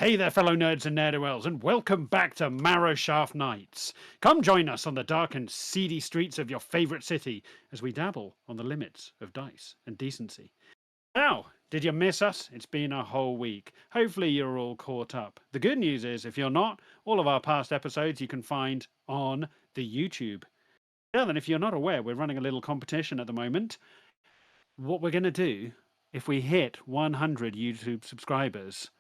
Hey there, fellow nerds and ne'er-do-wells, and welcome back to Marrowshaft Nights. Come join us on the dark and seedy streets of your favourite city as we dabble on the limits of dice and decency. Now, did you miss us? It's been a whole week. Hopefully you're all caught up. The good news is, if you're not, all of our past episodes you can find on the YouTube. Well, then, if you're not aware, we're running a little competition at the moment. What we're going to do, if we hit 100 YouTube subscribers,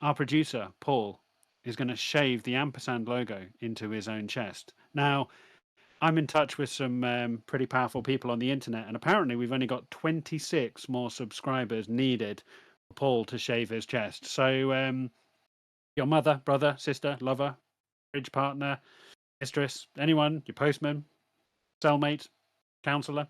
our producer, Paul, is going to shave the ampersand logo into his own chest. Now, I'm in touch with some pretty powerful people on the internet, and apparently we've only got 26 more subscribers needed for Paul to shave his chest. So, your mother, brother, sister, lover, bridge partner, mistress, anyone, your postman, cellmate, counsellor,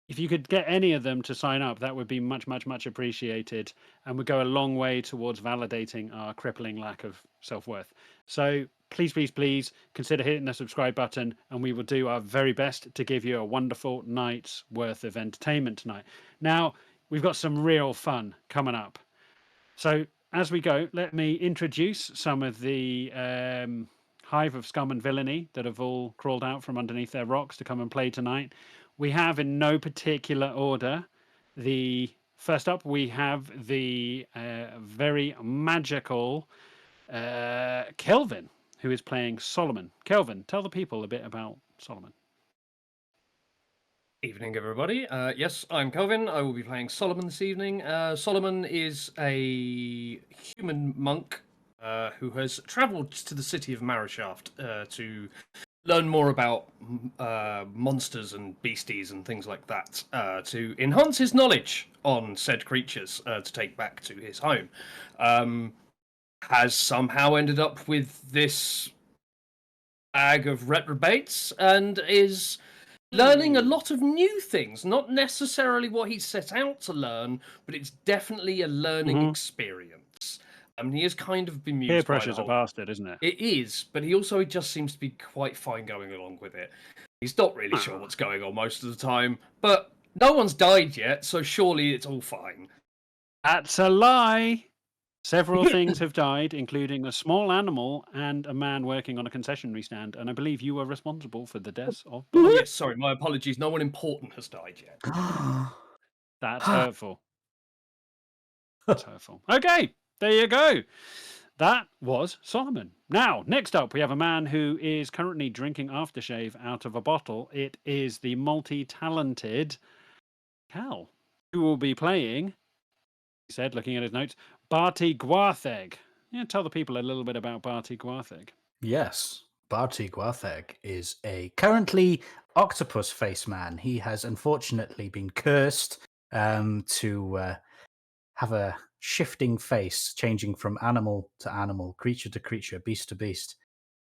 if you could get any of them to sign up, that would be much, much, much appreciated and would go a long way towards validating our crippling lack of self-worth. So please, please, please consider hitting the subscribe button, and we will do our very best to give you a wonderful night's worth of entertainment tonight. Now, we've got some real fun coming up. So as we go, let me introduce some of the hive of scum and villainy that have all crawled out from underneath their rocks to come and play tonight. We have, in no particular order, first up, we have the very magical Kalvin, who is playing Solomon. Kalvin, tell the people a bit about Solomon. Evening, everybody. Yes, I'm Kalvin. I will be playing Solomon this evening. Solomon is a human monk who has travelled to the city of Marrowshaft to learn more about monsters and beasties and things like that, to enhance his knowledge on said creatures to take back to his home. Has somehow ended up with this bag of reprobates and is learning a lot of new things. Not necessarily what he set out to learn, but it's definitely a learning experience. He has kind of been Peer pressure's a bastard, isn't it? It is, but he also just seems to be quite fine going along with it. He's not really sure what's going on most of the time, but no one's died yet, so surely it's all fine. That's a lie. Several things have died, including a small animal and a man working on a concessionary stand, and I believe you were responsible for the deaths of... Oh, yes, sorry, my apologies. No one important has died yet. That's hurtful. That's hurtful. Okay, there you go. That was Solomon. Now, next up, we have a man who is currently drinking aftershave out of a bottle. It is the multi-talented Cal, who will be playing, he said, looking at his notes, Barty Gwartheg. Yeah, tell the people a little bit about Barty Gwartheg. Yes, Barty Gwartheg is a currently octopus face man. He has unfortunately been cursed to have a shifting face, changing from animal to animal, creature to creature, beast to beast,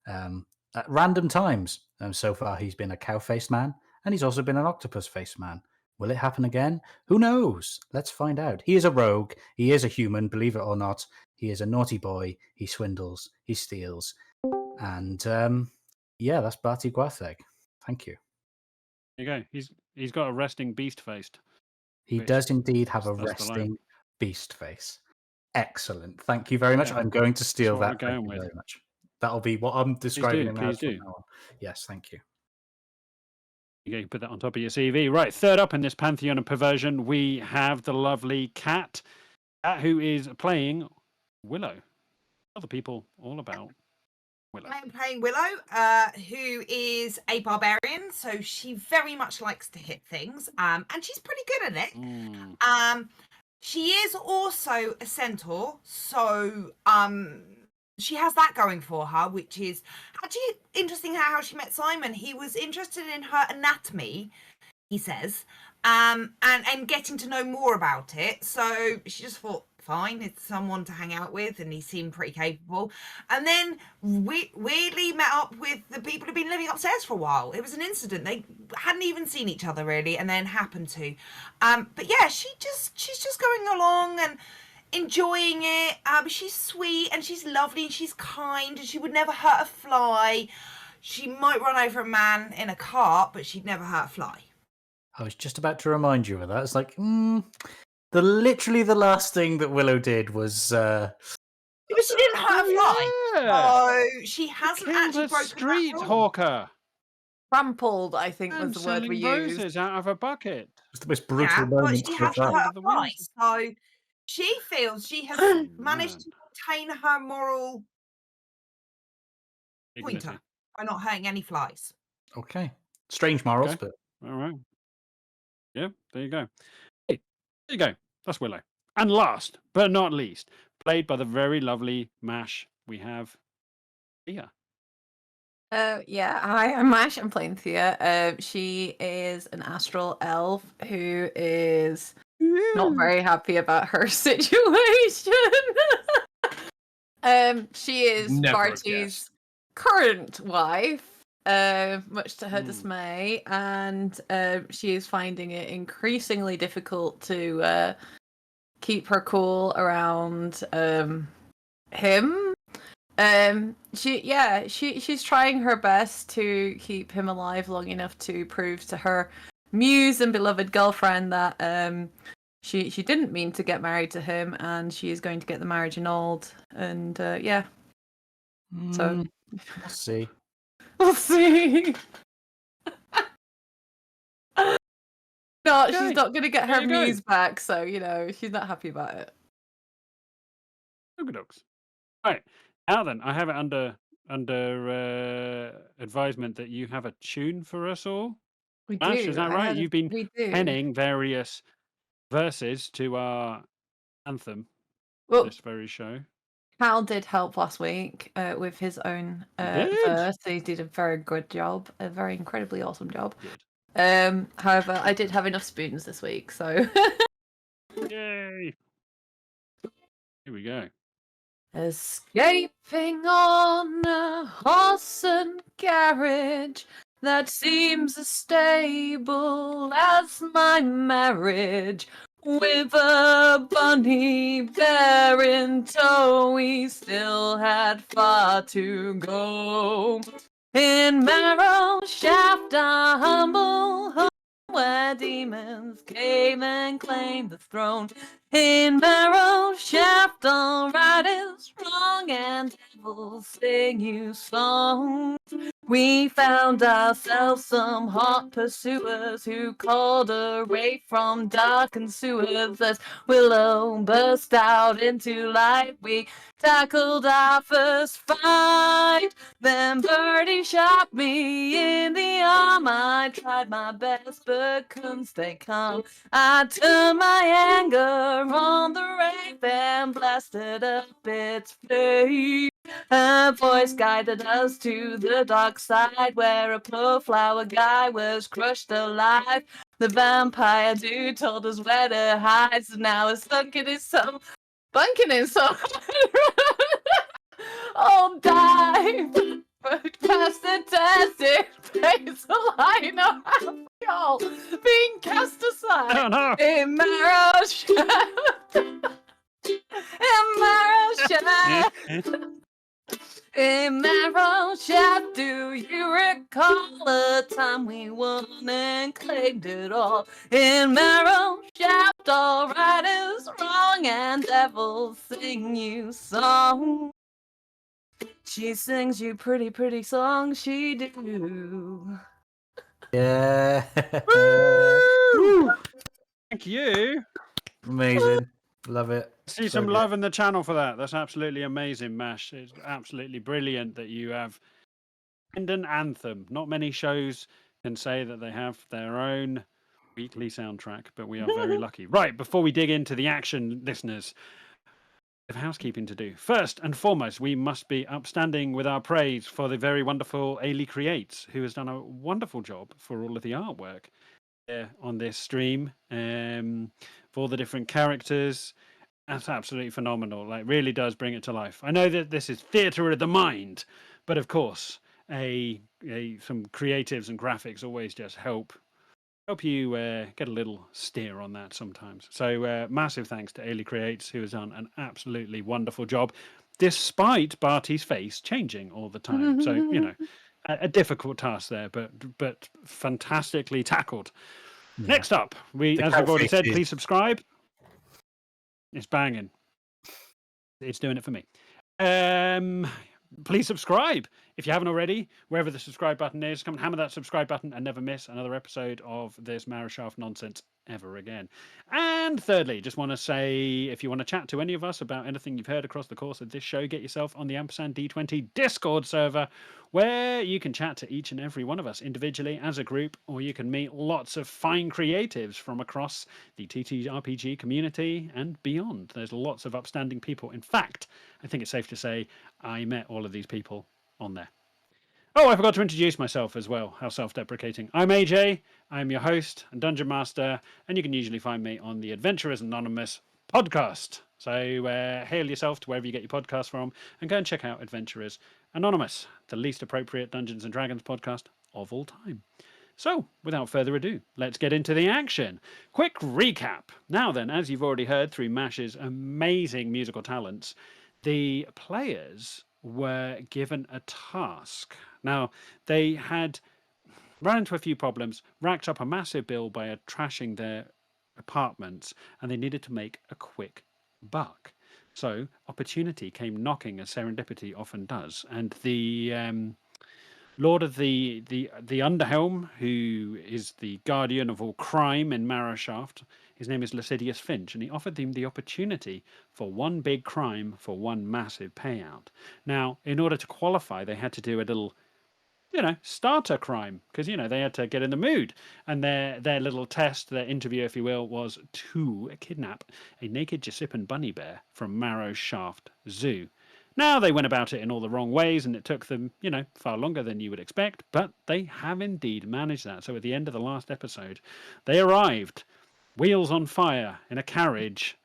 at random times. So far, he's been a cow-faced man, and he's also been an octopus-faced man. Will it happen again? Who knows? Let's find out. He is a rogue. He is a human, believe it or not. He is a naughty boy. He swindles. He steals. And yeah, that's Barty Gwartheg. Thank you. There you go. He's got a resting beast face. He does indeed have a resting beast face. Excellent. Thank you very much. Yeah. I'm going to steal that. Thank you very much. That'll be what I'm describing him as from now on. Yes, thank you. You can put that on top of your CV. Right, third up in this pantheon of perversion, we have the lovely Cat, who is playing Willow. Tell the people all about Willow. I'm playing Willow, who is a barbarian, so she very much likes to hit things, and she's pretty good at it. She is also a centaur, so she has that going for her, which is actually interesting how she met Simon. He was interested in her anatomy, he says, and getting to know more about it. So she just thought, fine, it's someone to hang out with, and he seemed pretty capable. And then weirdly met up with the people who've been living upstairs for a while. It was an incident. They hadn't even seen each other really, and then happened to. But yeah, she's just going along and enjoying it. She's sweet and she's lovely and she's kind and she would never hurt a fly. She might run over a man in a cart, but she'd never hurt a fly. I was just about to remind you of that. It's like, literally the last thing that Willow did was But she didn't hurt a fly. Yeah. So she hasn't Killed actually a broken street that rule. hawker Trampled, I think, was and the word we selling used. roses out of a bucket. It's the most brutal Yeah, but moment she to have hasn't that. hurt a fly. So she feels she has managed to maintain her moral Dignity. pointer by not hurting any flies. Okay. Strange morals, Okay. but All right. Yeah, there you go. Hey, there you go. That's Willow. And last but not least, played by the very lovely Mash, we have Thea. Yeah, hi, I'm Mash. I'm playing Thea. She is an astral elf who is not very happy about her situation. She is Never have Barty's current wife, much to her Hmm. dismay, and she is finding it increasingly difficult to keep her cool around him. She's trying her best to keep him alive long enough to prove to her Muse and beloved girlfriend that she didn't mean to get married to him, and she is going to get the marriage annulled. And so we'll see. we'll see. No, Okay, she's not going to get there her you go. Muse back, so she's not happy about it. Okie dokes. Right. Now then, I have it under advisement that you have a tune for us all. We Mash, do. is that right? You've been we do. penning various verses to our anthem Well, this very show. Cal did help last week with his own did? verse. He did a very good job, a very incredibly awesome job. Good. However, I did have enough spoons this week, so Yay! Here we go. escaping on a horse and carriage that seems as stable as my marriage. With a bunny bear in tow, we still had far to go. In Marrowshaft, a humble home where demons came and claimed the throne. In Marrowshaft, all right is wrong and devils sing you songs. We found ourselves some hot pursuers who called away from darkened sewers. As Willow burst out into light, we tackled our first fight. Then Barty shot me in the arm. I tried my best but couldn't stay calm. I turned my anger on the wraith and blasted up its flame. Her voice guided us to the dark side where a poor flower guy was crushed alive. The vampire dude told us where to hide, so now it's bunking in some. Oh, dive! But past the desert place, I know how y'all being cast aside. Oh no! In Marrowshaft. In Marrowshaft. In Marrowshaft, do you recall a time we won and claimed it all? In Marrowshaft, all right is wrong and devils sing you songs. She sings you pretty, pretty songs, she do. Yeah. Woo! Thank you. Amazing. Love it. See So some good. love in the channel for that. That's absolutely amazing, Mash. It's absolutely brilliant that you have and an anthem. Not many shows can say that they have their own weekly soundtrack, but we are very lucky. Right, before we dig into the action, listeners, we have housekeeping to do. First and foremost, we must be upstanding with our praise for the very wonderful Ailey Creates, who has done a wonderful job for all of the artwork on this stream, for all the different characters. That's absolutely phenomenal. Like, really does bring it to life. I know that this is theatre of the mind, but of course, some creatives and graphics always just help you get a little steer on that sometimes. So massive thanks to Ailey Creates, who has done an absolutely wonderful job, despite Barty's face changing all the time. So, you know, a difficult task there, but fantastically tackled. Yeah. Next up, as we've already said, please subscribe. It's banging. It's doing it for me. Please subscribe if you haven't already, wherever the subscribe button is. Come and hammer that subscribe button and never miss another episode of this Marrowshaft nonsense ever again. And thirdly, just want to say, if you want to chat to any of us about anything you've heard across the course of this show, get yourself on the Ampersand D20 Discord server, where you can chat to each and every one of us individually as a group, or you can meet lots of fine creatives from across the TTRPG community and beyond. There's lots of upstanding people. In fact, I think it's safe to say I met all of these people on there. Oh, I forgot to introduce myself as well. How self-deprecating. I'm AJ. I'm your host and Dungeon Master, and you can usually find me on the Adventurers Anonymous podcast. So hail yourself to wherever you get your podcast from, and go and check out Adventurers Anonymous, the least appropriate Dungeons and Dragons podcast of all time. So, without further ado, let's get into the action. Quick recap. Now then, as you've already heard through Mash's amazing musical talents, the players were given a task. Now, they had run into a few problems, racked up a massive bill by trashing their apartments, and they needed to make a quick buck. So, opportunity came knocking, as serendipity often does, and the Lord of the Underhelm, who is the guardian of all crime in Marrowshaft, his name is Lascivious Finch, and he offered them the opportunity for one big crime for one massive payout. Now, in order to qualify, they had to do a little, starter crime, because, they had to get in the mood. And their little test, their interview, if you will, was to kidnap a naked Giuseppe bunny bear from Marrowshaft Zoo. Now, they went about it in all the wrong ways, and it took them, far longer than you would expect, but they have indeed managed that. So at the end of the last episode, they arrived, wheels on fire, in a carriage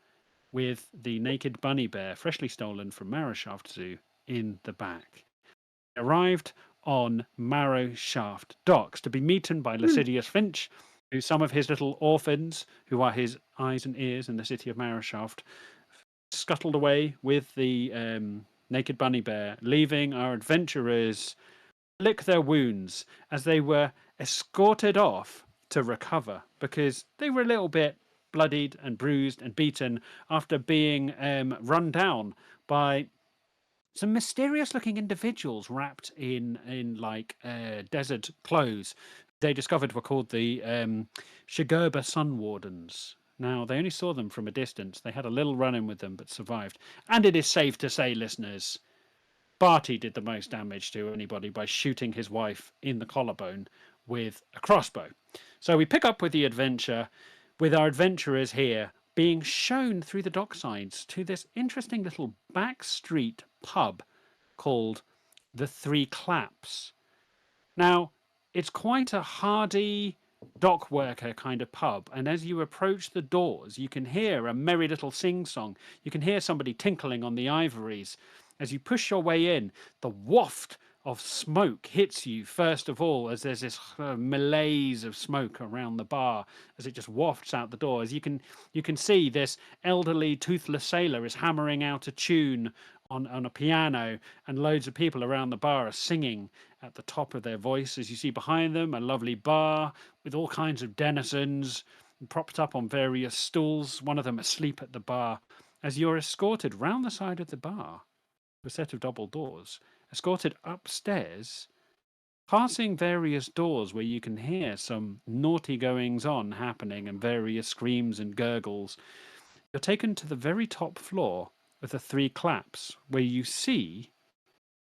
with the naked bunny bear, freshly stolen from Marrowshaft Zoo, in the back. They arrived on Marrowshaft docks to be meted by Lascivious Finch, who some of his little orphans, who are his eyes and ears in the city of Marrowshaft, scuttled away with the naked bunny bear, leaving our adventurers lick their wounds as they were escorted off to recover, because they were a little bit bloodied and bruised and beaten after being run down by some mysterious looking individuals wrapped in desert clothes. They discovered were called the Shigurba Sun Wardens. Now, they only saw them from a distance. They had a little run-in with them, but survived. And it is safe to say, listeners, Barty did the most damage to anybody by shooting his wife in the collarbone with a crossbow. So we pick up with the adventure, with our adventurers here being shown through the docksides to this interesting little back street pub called the Three Claps. Now, it's quite a hardy dock worker kind of pub, and as you approach the doors, you can hear a merry little sing-song. You can hear somebody tinkling on the ivories. As you push your way in, the waft of smoke hits you first of all, as there's this malaise of smoke around the bar as it just wafts out the door. As you can see, this elderly toothless sailor is hammering out a tune on a piano, and loads of people around the bar are singing at the top of their voice. As you see behind them, a lovely bar with all kinds of denizens propped up on various stools, one of them asleep at the bar, as you're escorted round the side of the bar, a set of double doors, escorted upstairs, passing various doors where you can hear some naughty goings-on happening and various screams and gurgles. You're taken to the very top floor of the Three Claps, where you see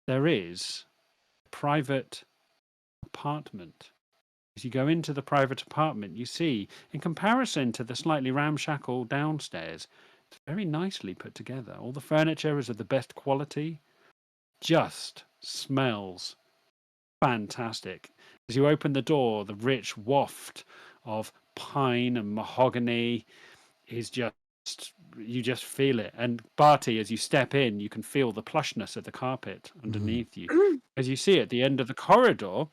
there is a private apartment. As you go into the private apartment, you see, in comparison to the slightly ramshackle downstairs, it's very nicely put together. All the furniture is of the best quality, just smells fantastic. As you open the door, the rich waft of pine and mahogany is you just feel it. And Barty, as you step in, you can feel the plushness of the carpet underneath you. As you see at the end of the corridor,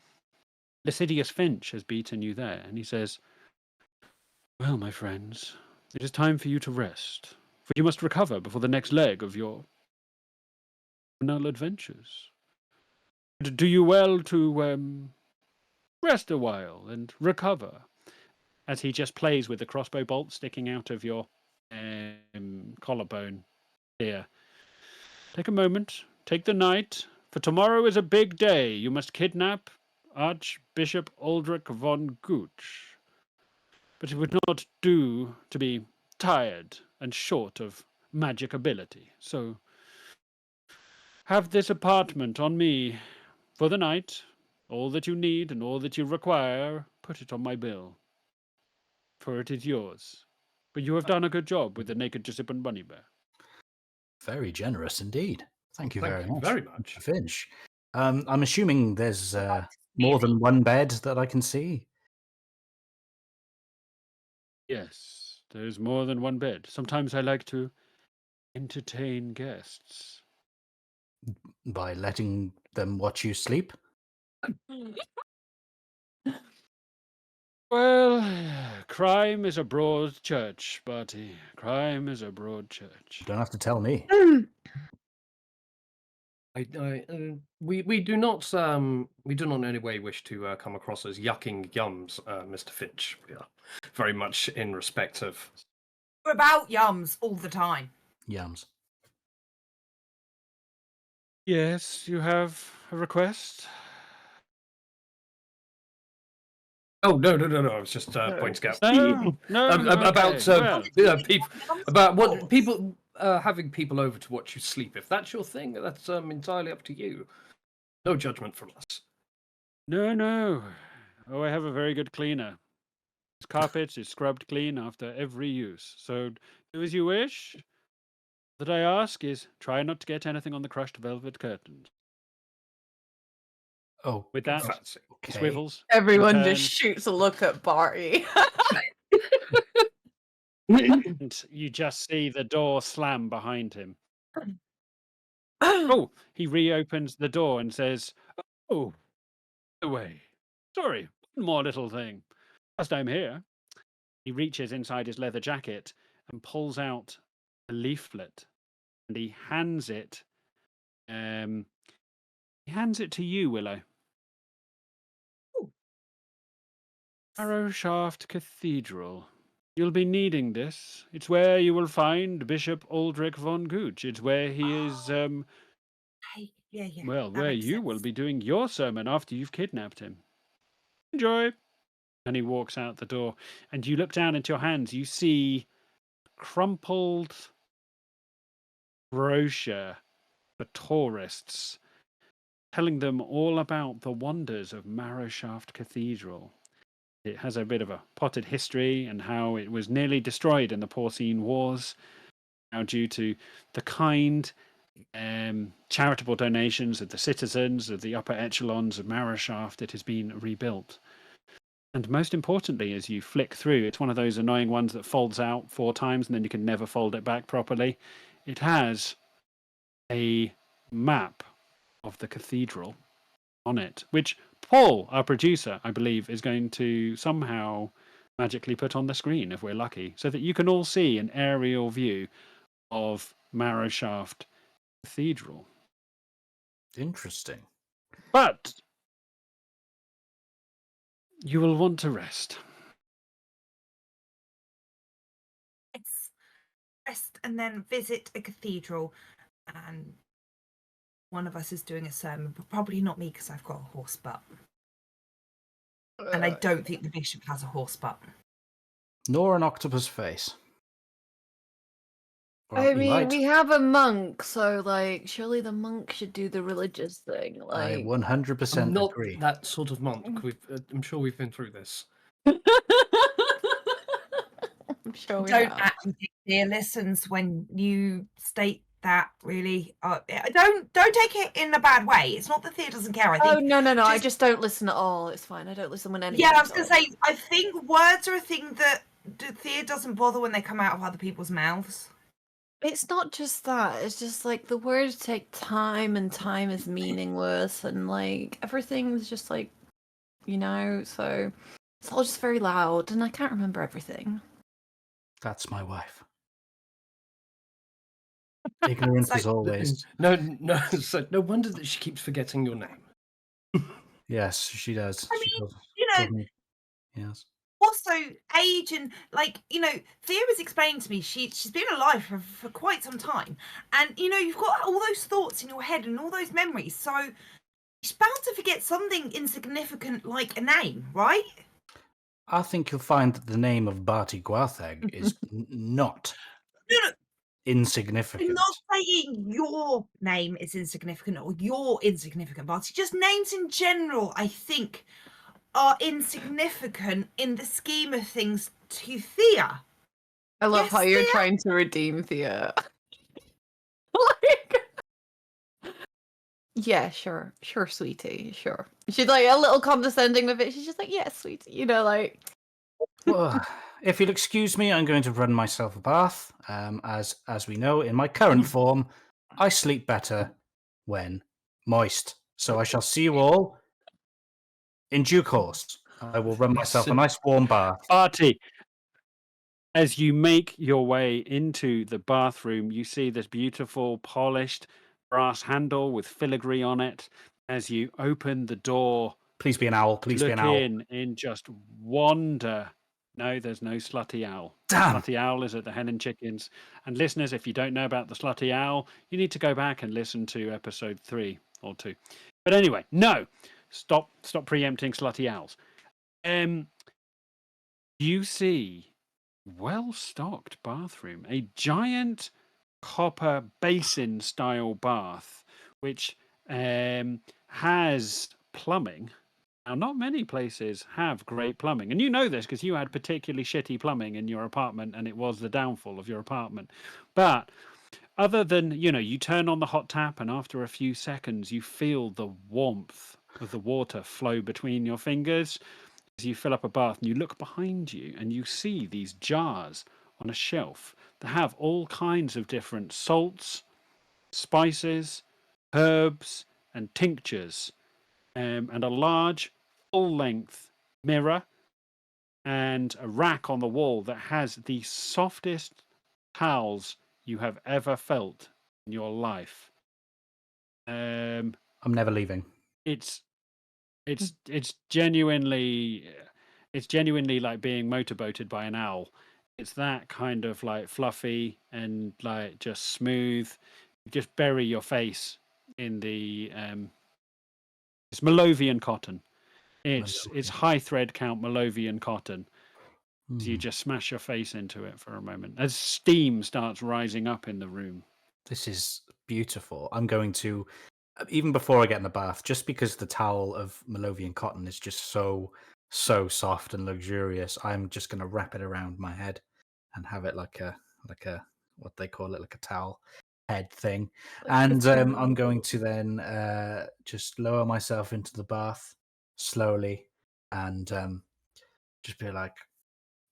Lascivious Finch has beaten you there, and he says, "Well, my friends, it is time for you to rest, for you must recover before the next leg of your criminal adventures. Do you well to rest a while and recover," as he just plays with the crossbow bolt sticking out of your collarbone here. take a moment, take the night, for tomorrow is a big day. You must kidnap Archbishop Aldrich von Gooch. But it would not do to be tired and short of magic ability. So have this apartment on me for the night. All that you need and all that you require, put it on my bill. For it is yours. But you have done a good job with the naked Giuseppe Bunny Bear. Very generous indeed. Thank you Thank very you much. very much. Mr. Finch. I'm assuming there's more than one bed that I can see. Yes, there's more than one bed. Sometimes I like to entertain guests. By letting them watch you sleep? Well, crime is a broad church, Barty. Crime is a broad church. You don't have to tell me. We do not in any way wish to come across as yucking yums, Mr. Finch. We are very much in respect of. We're about yums all the time. Yams. Yes, you have a request? Oh no! I was just pointing out No, about okay, well, people about what people having people over to watch you sleep. If that's your thing, that's entirely up to you. No judgment from us. No. Oh, I have a very good cleaner. His carpet is scrubbed clean after every use. So do as you wish. That I ask is try not to get anything on the crushed velvet curtains. Oh, With that, Fancy. he okay. swivels. Everyone and just shoots a look at Barty. and you just see the door slam behind him. Oh, he reopens the door and says, "Oh, away. Sorry, one more little thing. First I'm here." He reaches inside his leather jacket and pulls out a leaflet, and he hands it. He hands it to you, Willow. Marrowshaft Cathedral. You'll be needing this. It's where you will find Bishop Aldrich von Gooch. It's where he is, Hey, yeah. well, that where makes you will sense. be doing your sermon after you've kidnapped him. Enjoy. And he walks out the door. And you look down into your hands. You see crumpled brochure for tourists, telling them all about the wonders of Marrowshaft Cathedral. It has a bit of a potted history and how it was nearly destroyed in the Porcine Wars, now due to the kind charitable donations of the citizens of the upper echelons of Marrowshaft. It has been rebuilt. And most importantly, as you flick through, it's one of those annoying ones that folds out 4 times and then you can never fold it back properly. It has a map of the cathedral on it, which Paul, our producer, I believe, is going to somehow magically put on the screen if we're lucky, so that you can all see an aerial view of Marrowshaft Cathedral. Interesting. But you will want to rest. Let's rest and then visit a cathedral. And one of us is doing a sermon, but probably not me because I've got a horse butt. And I don't think the bishop has a horse butt. Nor an octopus face. Well, I he mean, might. we have a monk, so like, surely the monk should do the religious thing. I Like, 100% I'm not agree. that sort of monk. I'm sure we've been through this. I'm sure we Don't have. actually take dear listens when you state that. Really, don't take it in a bad way. It's not that Thea doesn't care. I Oh think. no! I just don't listen at all. It's fine. I don't listen when anyone. Yeah, I was gonna say. I think words are a thing that Thea doesn't bother when they come out of other people's mouths. It's not just that. It's just like the words take time, and time is meaningless, and like everything's just like, so it's all just very loud, and I can't remember everything. That's my wife. Ignorance as always. No. So no wonder that she keeps forgetting your name. Yes, she does. I She mean, does. you know, Yes. also age and Thea was explaining to me she's been alive for quite some time, and you've got all those thoughts in your head and all those memories, so she's bound to forget something insignificant like a name, right? I think you'll find that the name of Barty Gwartheg is not No, I'm insignificant. not saying your name is insignificant or you're insignificant, Barty. Just names in general, I think, are insignificant in the scheme of things to Thea. I love Yes, how you're Thea? trying to redeem Thea. Like, yeah, sure, sweetie, sure. She's like a little condescending with it. She's just like, yeah, sweetie, like. Well, if you'll excuse me, I'm going to run myself a bath. As we know, in my current form, I sleep better when moist. So I shall see you all in due course. I will run myself a nice warm bath. Barty, as you make your way into the bathroom, you see this beautiful polished brass handle with filigree on it. As you open the door, Please be an owl. Please be look an owl. in just wonder. No, there's no slutty owl. Damn. Slutty owl is at the Hen and Chickens. And listeners, if you don't know about the slutty owl, you need to go back and listen to episode 3 or 2. But anyway, no, stop preempting slutty owls. You see well-stocked bathroom, a giant copper basin style bath, which has plumbing. Now, not many places have great plumbing, and you know this because you had particularly shitty plumbing in your apartment, and it was the downfall of your apartment. But other than, you turn on the hot tap, and after a few seconds, you feel the warmth of the water flow between your fingers as you fill up a bath, and you look behind you, and you see these jars on a shelf that have all kinds of different salts, spices, herbs, and tinctures, and a large full-length mirror and a rack on the wall that has the softest towels you have ever felt in your life. I'm never leaving. It's genuinely like being motorboated by an owl. It's that kind of like fluffy and like just smooth. You just bury your face in the it's Malovian cotton. It's high thread count Malovian cotton. So you just smash your face into it for a moment as steam starts rising up in the room. This is beautiful. I'm going to, even before I get in the bath, just because the towel of Malovian cotton is just so soft and luxurious, I'm just going to wrap it around my head and have it like a what they call it, like a towel head thing. And I'm going to then just lower myself into the bath slowly and just be like,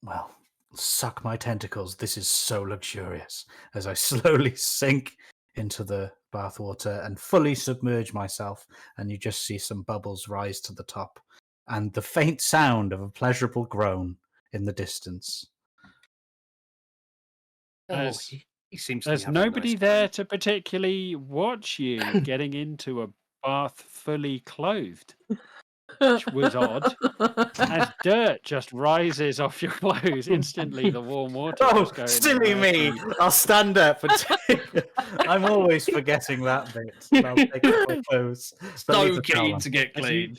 well, suck my tentacles. This is so luxurious. As I slowly sink into the bathwater and fully submerge myself, and you just see some bubbles rise to the top and the faint sound of a pleasurable groan in the distance. He seems to There's be having a nobody nice there time. to particularly watch you getting into a bath fully clothed, which was odd. As dirt just rises off your clothes instantly, the warm water. Oh, just going silly me! I'll stand up. I'm always forgetting that bit. I'll take off my clothes. So keen to get As clean.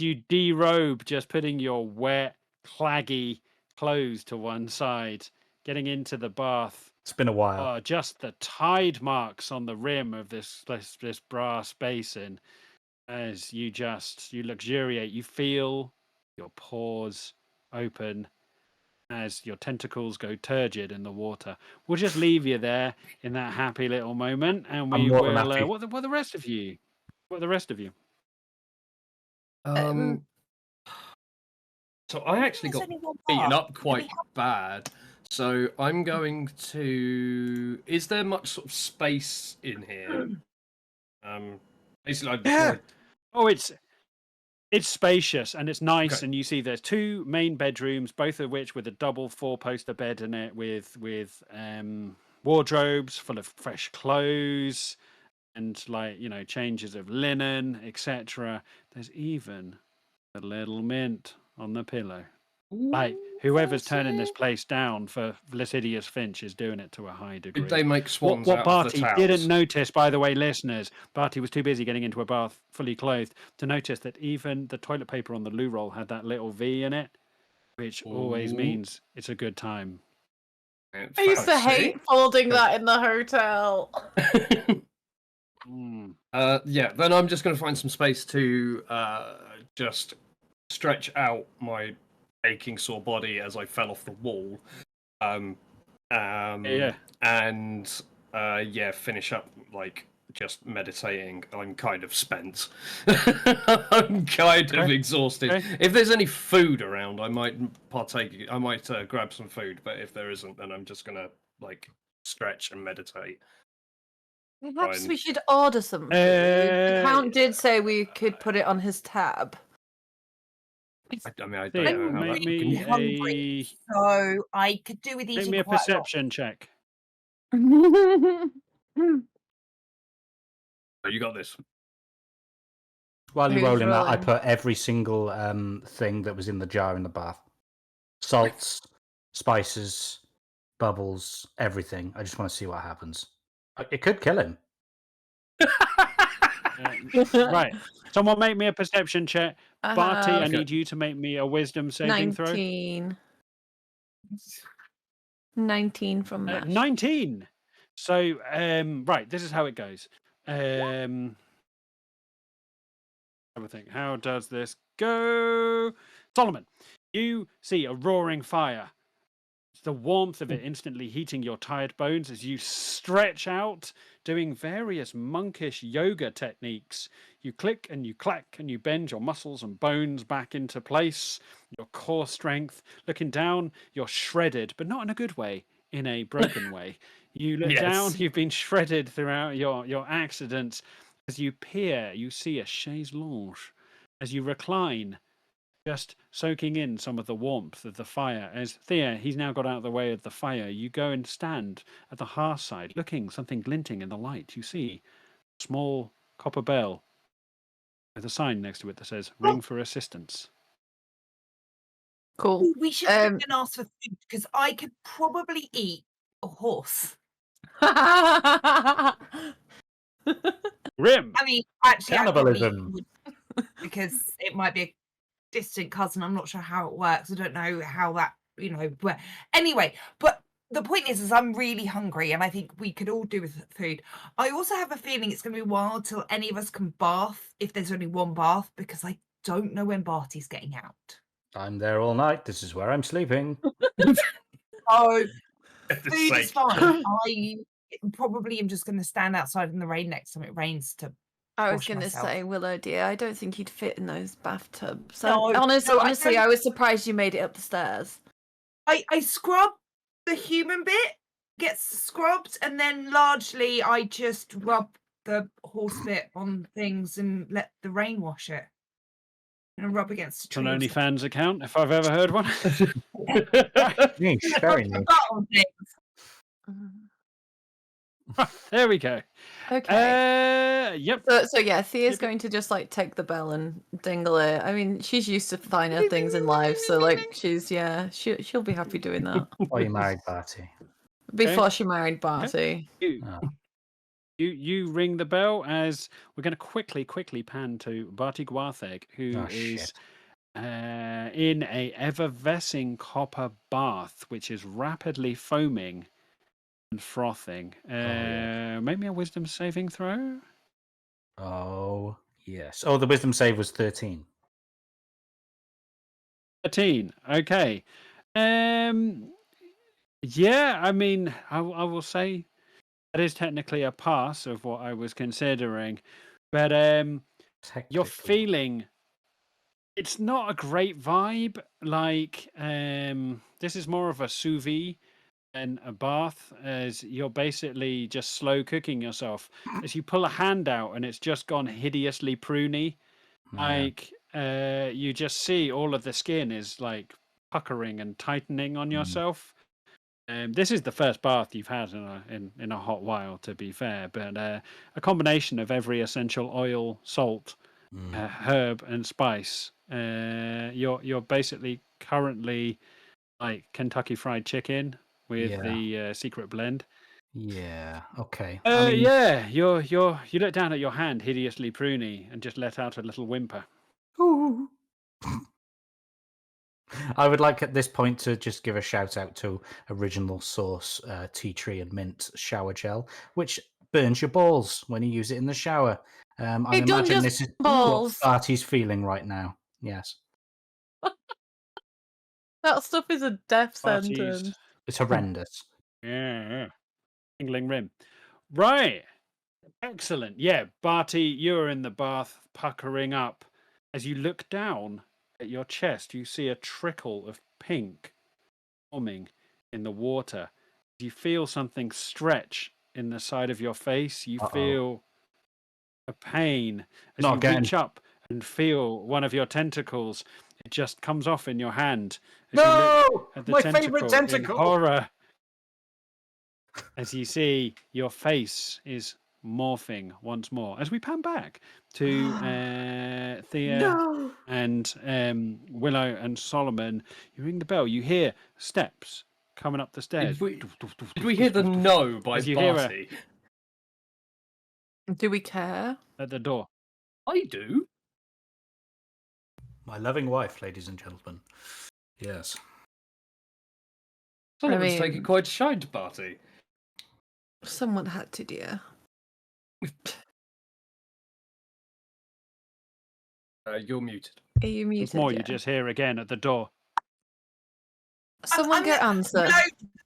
you derobe, just putting your wet, claggy clothes to one side, getting into the bath. It's been a while. Oh, just the tide marks on the rim of this brass basin. As you luxuriate, you feel your pores open as your tentacles go turgid in the water. We'll just leave you there in that happy little moment, and we will. What are the rest of you? What are the rest of you? So I actually got beaten up quite bad. So I'm going to. Is there much sort of space in here? Basically, Oh, it's spacious and it's nice, okay. And you see there's 2 main bedrooms, both of which with a double 4-poster bed in it, with wardrobes full of fresh clothes and changes of linen, etc. There's even a little mint on the pillow. Like, whoever's turning this place down for Lascivious Finch is doing it to a high degree. Did they make swans out What of Barty the towels? didn't notice, by the way, listeners, Barty was too busy getting into a bath fully clothed to notice that even the toilet paper on the loo roll had that little V in it, which always Ooh. means it's a good time. I used to hate folding that in the hotel. Yeah, then I'm just going to find some space to just stretch out my aching sore body as I fell off the wall. Yeah. And finish up like just meditating. I'm kind of spent. I'm kind of exhausted. Okay. If there's any food around, I might partake. I might grab some food, but if there isn't, then I'm just gonna like stretch and meditate. Perhaps Fine. we should order some food. The Count did say we could put it on his tab. I mean, I Theo, don't know how make that me can... hungry, so I could do with make eating me a quite perception check. Oh, you got this. While you're Who's rolling that, I rolling? put every single thing that was in the jar in the bath. Salts, spices, bubbles, everything. I just want to see what happens. It could kill him. Right. Someone make me a perception check. Barty, I Okay. need you to make me a wisdom saving throw. 19. 19 from Mash. 19. So, right, this is how it goes. Have a think. How does this go? Solomon, you see a roaring fire. The warmth of it instantly heating your tired bones as you stretch out, doing various monkish yoga techniques. You click and you clack and you bend your muscles and bones back into place. Your core strength. Looking down, you're shredded, but not in a good way, in a broken way. You look down, you've been shredded throughout your accidents. As you peer, you see a chaise lounge. As you recline, just soaking in some of the warmth of the fire. As Thea, he's now got out of the way of the fire, you go and stand at the hearth side, looking, something glinting in the light. You see a small copper bell with a sign next to it that says, "Ring for assistance." Cool. We should have been asked for food because I could probably eat a horse. Grim! I mean, actually, Cannibalism. I probably would, because it might be a distant cousin. I'm not sure how it works. I don't know how that, where. Anyway, but the point is I'm really hungry and I think we could all do with food. I also have a feeling it's going to be a while till any of us can bath if there's only one bath, because I don't know when Barty's getting out. I'm there all night. This is where I'm sleeping. Oh, food is fine. I probably am just going to stand outside in the rain next time it rains to I was wash going to myself. say, Willow, dear, I don't think you'd fit in those bathtubs. No, honestly, I I was surprised you made it up the stairs. I scrub the human bit, gets scrubbed, and then largely I just rub the horse bit on things and let the rain wash it. And rub against a It's an tree. OnlyFans account, if I've ever heard one. Niche, very niche. There we go. Okay. Yep. So yeah, Thea's going to just like take the bell and dingle it. I mean, she's used to finer things in life, so like she'll be happy doing that. Or you married Barty. Before she married Barty. You ring the bell as we're going to quickly pan to Barty Gwartheg, who is in a effervescing copper bath, which is rapidly foaming and frothing. Make me a wisdom saving throw. Oh, yes. Oh, the wisdom save was 13. 13. Okay. Yeah, I mean, I will say that is technically a pass of what I was considering, but you're feeling it's not a great vibe. Like this is more of a sous vide than a bath, as you're basically just slow cooking yourself. As you pull a hand out and it's just gone hideously pruny, like you just see all of the skin is like puckering and tightening on yourself. This is the first bath you've had in a hot while, to be fair, but a combination of every essential oil, salt, herb, and spice You're basically currently like Kentucky Fried Chicken with the secret blend. Yeah. Okay. Yeah. You look down at your hand, hideously pruny, and just let out a little whimper. Ooh. I would like at this point to just give a shout out to Original Source Tea Tree and Mint shower gel, which burns your balls when you use it in the shower. I It don't imagine just this is balls. what Barty's feeling right now. Yes. That stuff is a death Barty's- sentence. It's horrendous. Yeah. Tingling rim. Right. Excellent. Yeah, Barty, you're in the bath, puckering up. As you look down at your chest, you see a trickle of pink forming in the water. You feel something stretch in the side of your face. You feel a pain as Not you again. reach up and feel one of your tentacles. It just comes off in your hand. As No! you look at the My favourite in tentacle! horror. As you see, your face is morphing once more. As we pan back to Thea and Willow and Solomon, you ring the bell. You hear steps coming up the stairs. Did we hear the no by As you hear Barty? Do we care? at the door? I do. My loving wife, ladies and gentlemen. Yes. Solomon's mean- taking quite a shine to Barty. Someone had to, dear. You're muted. Are you muted? Once more, you dear? just hear again at the door. Someone I'm get gonna- answer.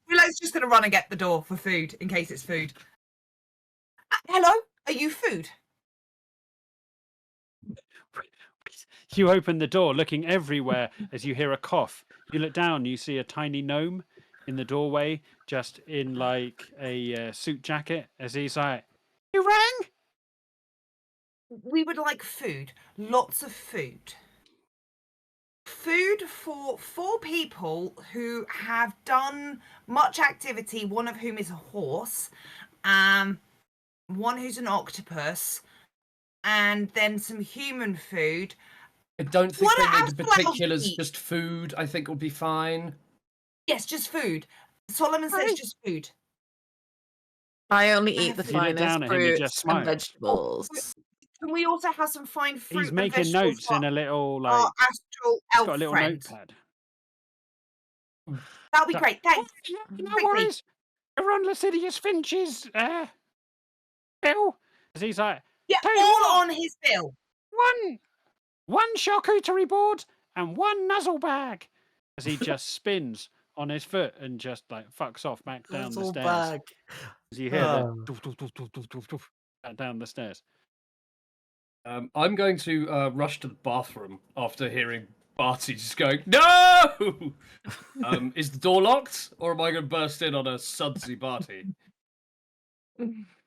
Willow's just going to run and get the door for food in case it's food. Hello, are you food? You open the door, looking everywhere as you hear a cough. You look down, you see a tiny gnome in the doorway, just in like a suit jacket, as he's like, "You rang?" We would like food, lots of food. Food for 4 people who have done much activity, one of whom is a horse, one who's an octopus, and then some human food. I don't think What they else need the would I particulars, eat? just food, I think will be fine. Yes, just food. Solomon says Right. just food. I only eat the You look finest down at him, he just fruits and smiles. vegetables. Can we also have some fine fruit He's and making vegetables notes for in a little our like. astral He's elf got a little friend? notepad. That'll be That- great, thanks. Yeah, no Quickly. worries. We're on Lascivious Finch's bill. As he's like, Yeah, Tell you all what. on his bill. one charcuterie board and one nuzzle bag. As he just spins on his foot and just like fucks off back down the stairs. As you hear the doof, doof, doof, doof, doof, doof, doof, back down the stairs. I'm going to rush to the bathroom after hearing Barty just going, no! Is the door locked, or am I going to burst in on a sudsy Barty?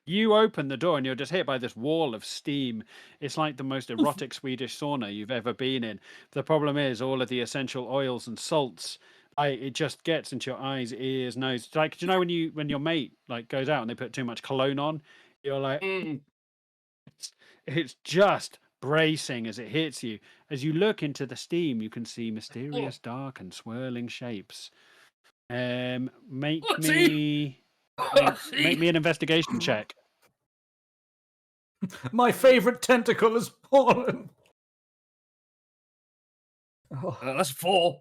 You open the door and you're just hit by this wall of steam. It's like the most erotic Swedish sauna you've ever been in. The problem is all of the essential oils and salts. It just gets into your eyes, ears, nose. It's like, do you know when your mate like goes out and they put too much cologne on? You're like, it's just bracing as it hits you. As you look into the steam, you can see mysterious, dark, and swirling shapes. Make me an investigation check. My favourite tentacle has fallen. Oh. That's 4.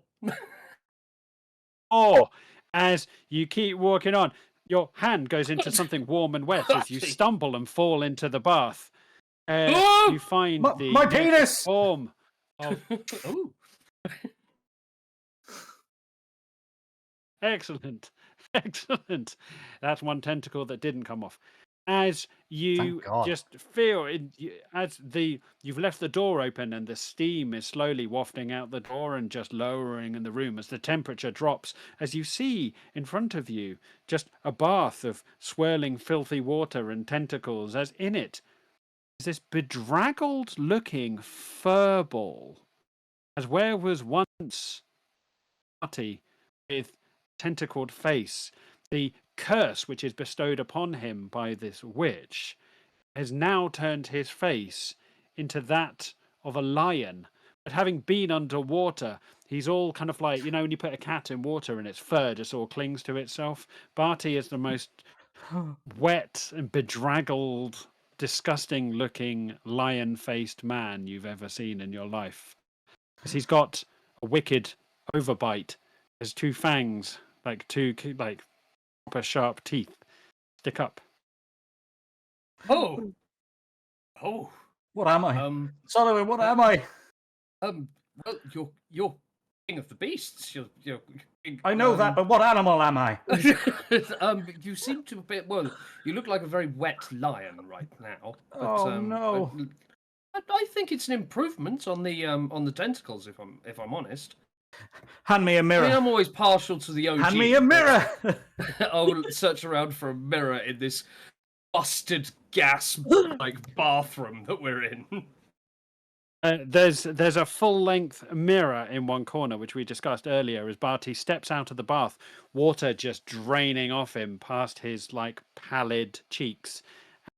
Or as you keep walking on, your hand goes into something warm and wet as you stumble and fall into the bath. You find My penis! form of Ooh. excellent. That's one tentacle that didn't come off. As you Thank God. just feel you've left the door open and the steam is slowly wafting out the door and just lowering in the room as the temperature drops, as you see in front of you just a bath of swirling filthy water and tentacles, as in it is this bedraggled looking furball, as where was once Barty with tentacled face. The curse which is bestowed upon him by this witch has now turned his face into that of a lion, But having been underwater, he's all kind of like, when you put a cat in water and its fur just all clings to itself. Barty is the most wet and bedraggled, disgusting looking lion faced man you've ever seen in your life. Because he's got a wicked overbite. His two fangs, like two proper sharp teeth, stick up. Oh. What am I? Solomon, what am I? Well, you're king of the beasts. You're I know that, but what animal am I? You seem to you look like a very wet lion right now. But, Oh, no. I think it's an improvement on the tentacles, if I'm honest. Hand me a mirror. I mean, I'm always partial to the OG. Hand me a mirror. I'll search around for a mirror in this busted gas bathroom that we're in. There's a full length mirror in one corner, which we discussed earlier, as Barty steps out of the bath, water just draining off him past his pallid cheeks.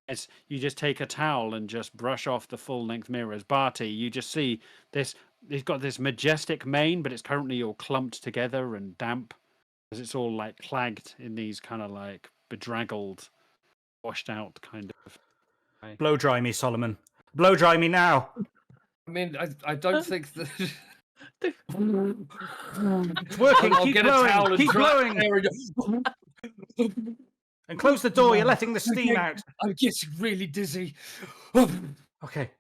As you just take a towel and just brush off the full length mirror, as Barty, you just see this. He's got this majestic mane, but it's currently all clumped together and damp, as it's all clagged in these kind of bedraggled, washed out kind of way. Blow dry me, Solomon. Blow dry me now. I mean, I don't think that. It's working. I'll Keep get blowing. a towel and Keep dry blowing. And close the door. You're letting the steam out. I'm getting really dizzy. Okay.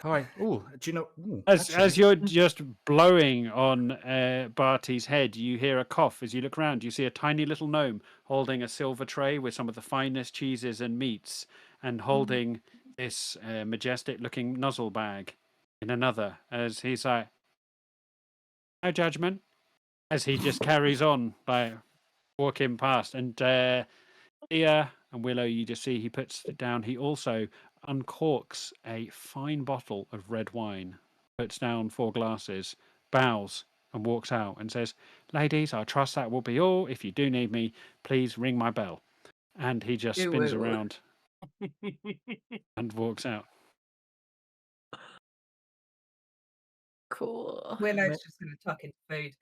All right. Ooh, do you know? Ooh, As you're just blowing on Barty's head, you hear a cough. As you look around, you see a tiny little gnome holding a silver tray with some of the finest cheeses and meats, and holding this majestic-looking nuzzle bag in another. As he's like, "No judgment." As he just carries on, walking past, and Thea and Willow, you just see he puts it down. He also uncorks a fine bottle of red wine, puts down 4 glasses, bows, and walks out and says, "Ladies, I trust that will be all. If you do need me, please ring my bell." And he just spins around and walks out. Cool. Willow's just going to tuck into food.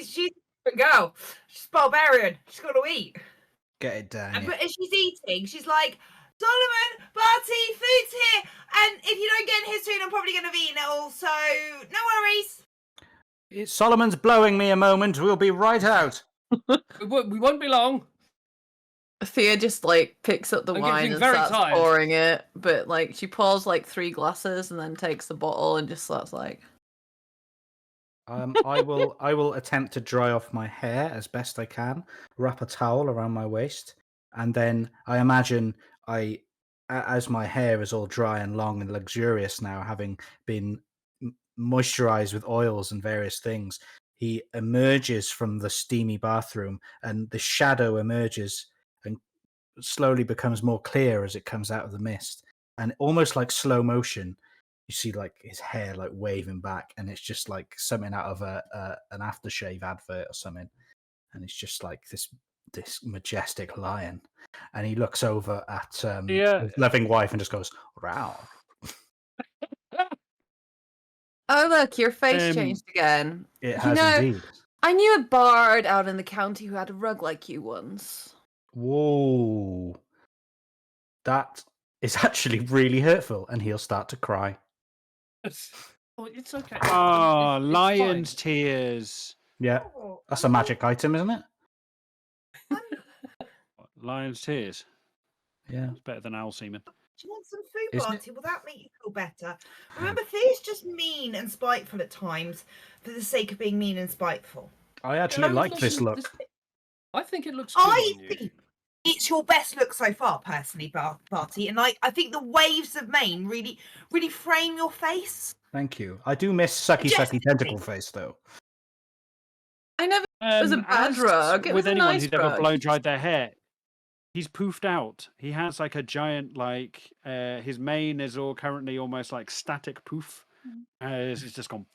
She's a girl. She's barbarian. She's got to eat. Get it down. But as she's eating, she's like, "Solomon, Barty, food's here. And if you don't get in here soon, I'm probably going to have eaten it all. So no worries." Solomon's blowing me a moment. We'll be right out. We won't be long. Thea just picks up the I'm wine getting and very starts tired. pouring it, but she pours 3 glasses and then takes the bottle and just starts I will attempt to dry off my hair as best I can. Wrap a towel around my waist, and then I imagine as my hair is all dry and long and luxurious now, having been moisturized with oils and various things, he emerges from the steamy bathroom, and the shadow emerges and slowly becomes more clear as it comes out of the mist, and almost like slow motion, you see his hair waving back, and it's just something out of an aftershave advert or something, and it's just this majestic lion, and he looks over at his loving wife and just goes, "Wow." "Oh look, your face changed again. It has indeed. I knew a bard out in the county who had a rug like you once." Whoa. That is actually really hurtful, and he'll start to cry. It's okay. Oh, It's lion's fine. tears. Yeah, that's a magic item, isn't it? Lion's tears. Yeah. It's better than owl semen. "Do you want some food, Isn't it? Barty? Will that make you feel better?" Remember, Thea's just mean and spiteful at times for the sake of being mean and spiteful. I actually like it's this not- look. I think it looks good I on you. think it's your best look so far, personally, Barty. And I think the waves of mane really, really frame your face. Thank you. I do miss sucky Majestic. tentacle face, though. I never. was a bad as rug, it with was a anyone nice who's ever rug. blow dried their hair, he's poofed out. He has a giant his mane is all currently almost like static poof. It's just gone.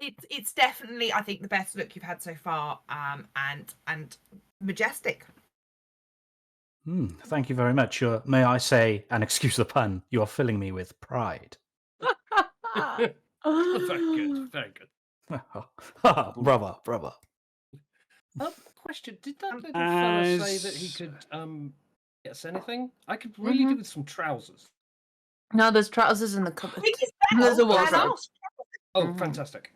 It's definitely, I think, the best look you've had so far, and majestic. Thank you very much. May I say, and excuse the pun, you are filling me with pride. Very good, very good. Brother, brother. Question: did that little fella say that he As could get us anything? I could really do with some trousers. No, there's trousers in the cupboard. Ring his There's a bell and wardrobe. ask. Oh, Mhm. fantastic!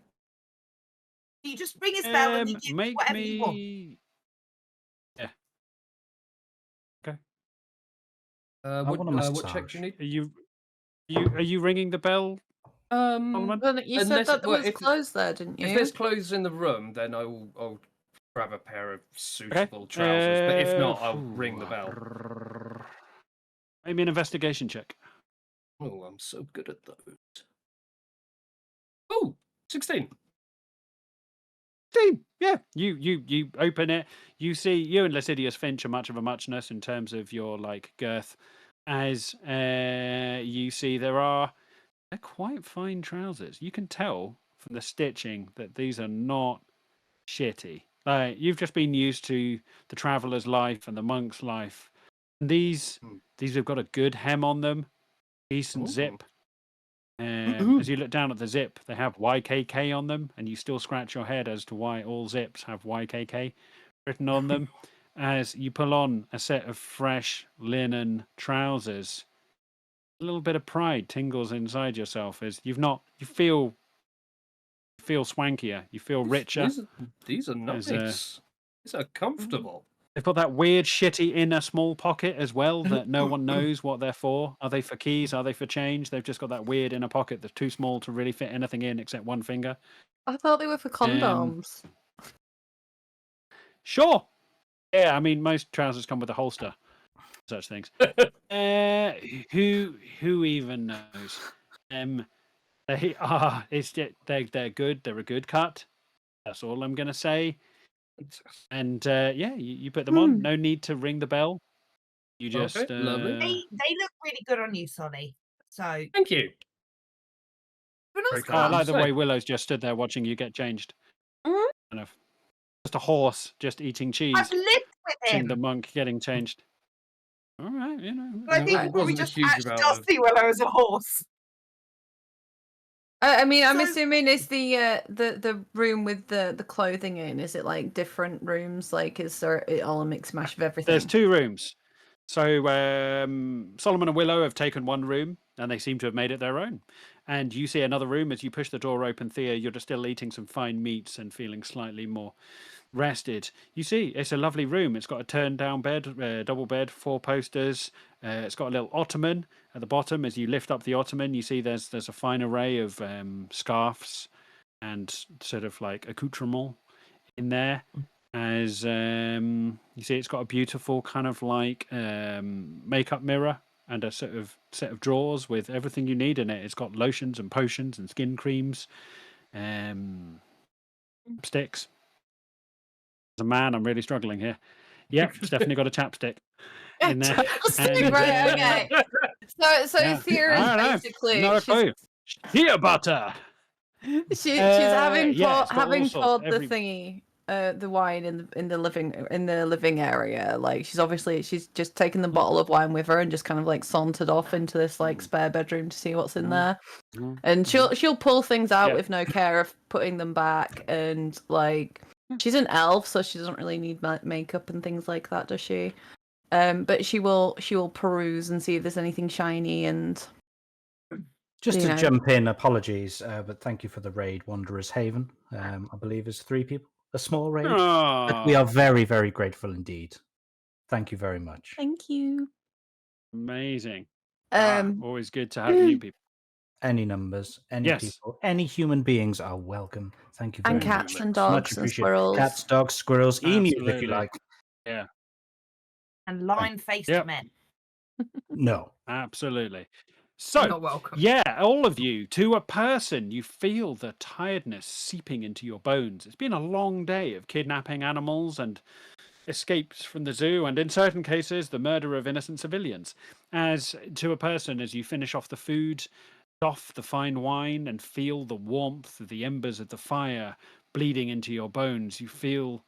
You just ring his bell and he gives you make whatever you want. me. Yeah. Okay. What want a what check do you massage. need? Are you ringing the bell, Solomon? Well, you said Unless- that there well, was if- clothes there, didn't you? If there's clothes in the room, then I'll grab a pair of suitable trousers. But if not, I'll ring the bell. Maybe an investigation check. Oh, I'm so good at those. Oh, 16. Yeah, you open it. You see, you and Lascivious Finch are much of a muchness in terms of your like girth. As you see, they're quite fine trousers. You can tell from the stitching that these are not shitty. Like you've just been used to the traveler's life and the monk's life. And these have got a good hem on them, decent Ooh. zip. As you look down at the zip, they have YKK on them, and you still scratch your head as to why all zips have YKK written on them. As you pull on a set of fresh linen trousers, a little bit of pride tingles inside yourself as you feel swankier, you feel richer. These are nice. As, These are comfortable. They've got that weird, shitty inner small pocket as well that no one knows what they're for. Are they for keys? Are they for change? They've just got that weird inner pocket that's too small to really fit anything in except one finger. I thought they were for condoms. Sure. Yeah, I mean, most trousers come with a holster. Such things. Who even knows? They are. They're good. They're a good cut. That's all I'm gonna say. And yeah, you put them on. No need to ring the bell. You just Okay, lovely. They look really good on you, Sonny. So Thank you. you're Very not kind. I What like you the say? way Willow's just stood there watching you get changed. Mhm. Kind of just a horse just eating cheese, I've lived with watching him. the monk getting changed. All right, you know. But I think It you probably wasn't a just huge actually amount does of- see Willow as a horse. I mean, I'm So- assuming it's the room with the clothing in. Is it like different rooms? Like, is there it all a mix mash of everything? There's two rooms. So Solomon and Willow have taken one room, and they seem to have made it their own. And you see another room as you push the door open. Thea, you're just still eating some fine meats and feeling slightly more rested. You see, it's a lovely room. It's got a turn-down bed, double bed, 4 posters. It's got a little ottoman at the bottom. As you lift up the ottoman, you see there's a fine array of scarves and sort of like accoutrement in there. As you see, it's got a beautiful kind of like makeup mirror and a sort of set of drawers with everything you need in it. It's got lotions and potions and skin creams, sticks. As a man, I'm really struggling here. Yep, it's definitely got a chapstick in there. Chapstick, right, okay. So yeah. Thea's I don't know. basically Not a clue. Shea butter. she's having yeah, it's got all having sorts, poured every- the thingy, the wine in the living area. Like she's just taken the bottle of wine with her and just kind of like sauntered off into this like spare bedroom to see what's in there. And she'll pull things out Yeah. with no care of putting them back. And like she's an elf, so she doesn't really need makeup and things like that, does she? But she will peruse and see if there's anything shiny and. Just You to know. jump in, apologies, but thank you for the raid, Wanderer's Haven. I believe it's 3 people, a small raid. But we are very, very grateful indeed. Thank you very much. Thank you. Amazing. Um, Always good to have new people. Any numbers, any Yes. people, any human beings are welcome. Thank you very and much. cats and Much dogs and appreciated. squirrels. Cats, dogs, squirrels, emus if you Absolutely. like. Yeah, And line-faced Yep. men. No. absolutely. You're So, not welcome. yeah, all of you, to a person, you feel the tiredness seeping into your bones. It's been a long day of kidnapping animals and escapes from the zoo, and in certain cases, the murder of innocent civilians. As to a person, as you finish off the food, doff the fine wine, and feel the warmth of the embers of the fire bleeding into your bones, you feel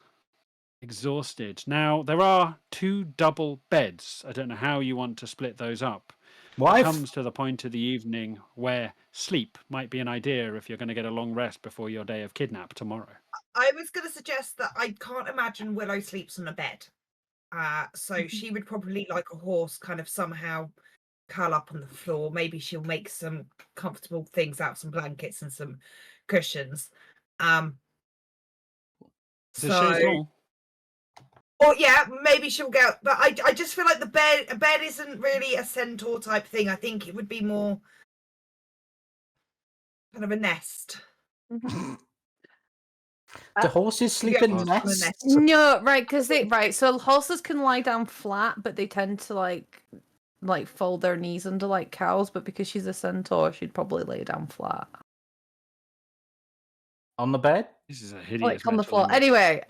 exhausted. Now, there are 2 double beds. I don't know how you want to split those up. It Wife? comes to the point of the evening where sleep might be an idea if you're going to get a long rest before your day of kidnap tomorrow. I was going to suggest that I can't imagine Willow sleeps on a bed. So she would probably, like a horse, kind of somehow curl up on the floor. Maybe she'll make some comfortable things out of some blankets and some cushions. It's a chaise longue. Or yeah, maybe she'll go. But I just feel like a bed isn't really a centaur type thing. I think it would be more kind of a nest. Do horses sleep in on a nests? nest. No, right, because so horses can lie down flat, but they tend to like fold their knees under like cows. But because she's a centaur, she'd probably lay down flat, On the bed? This is a hideous like on the mental floor. image. Anyway,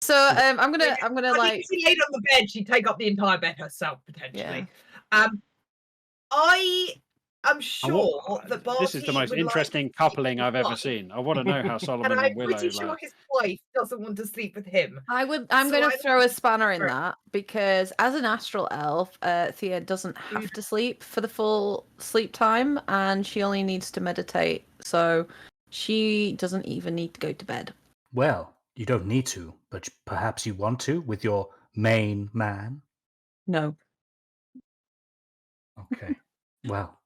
so I'm gonna I think like if she laid on the bed, she'd take up the entire bed herself potentially. Yeah. I'm sure that Barty This is the most would like interesting to sleep coupling with I've ever wife, seen. I want to know how Solomon and and I'm Willow pretty sure like. his wife doesn't want to sleep with him. I'm So going I to throw a spanner in Sorry. that because as an astral elf, Thea doesn't have to sleep for the full sleep time, and she only needs to meditate, so she doesn't even need to go to bed. Well, you don't need to, but perhaps you want to with your main man. No. Okay. Well,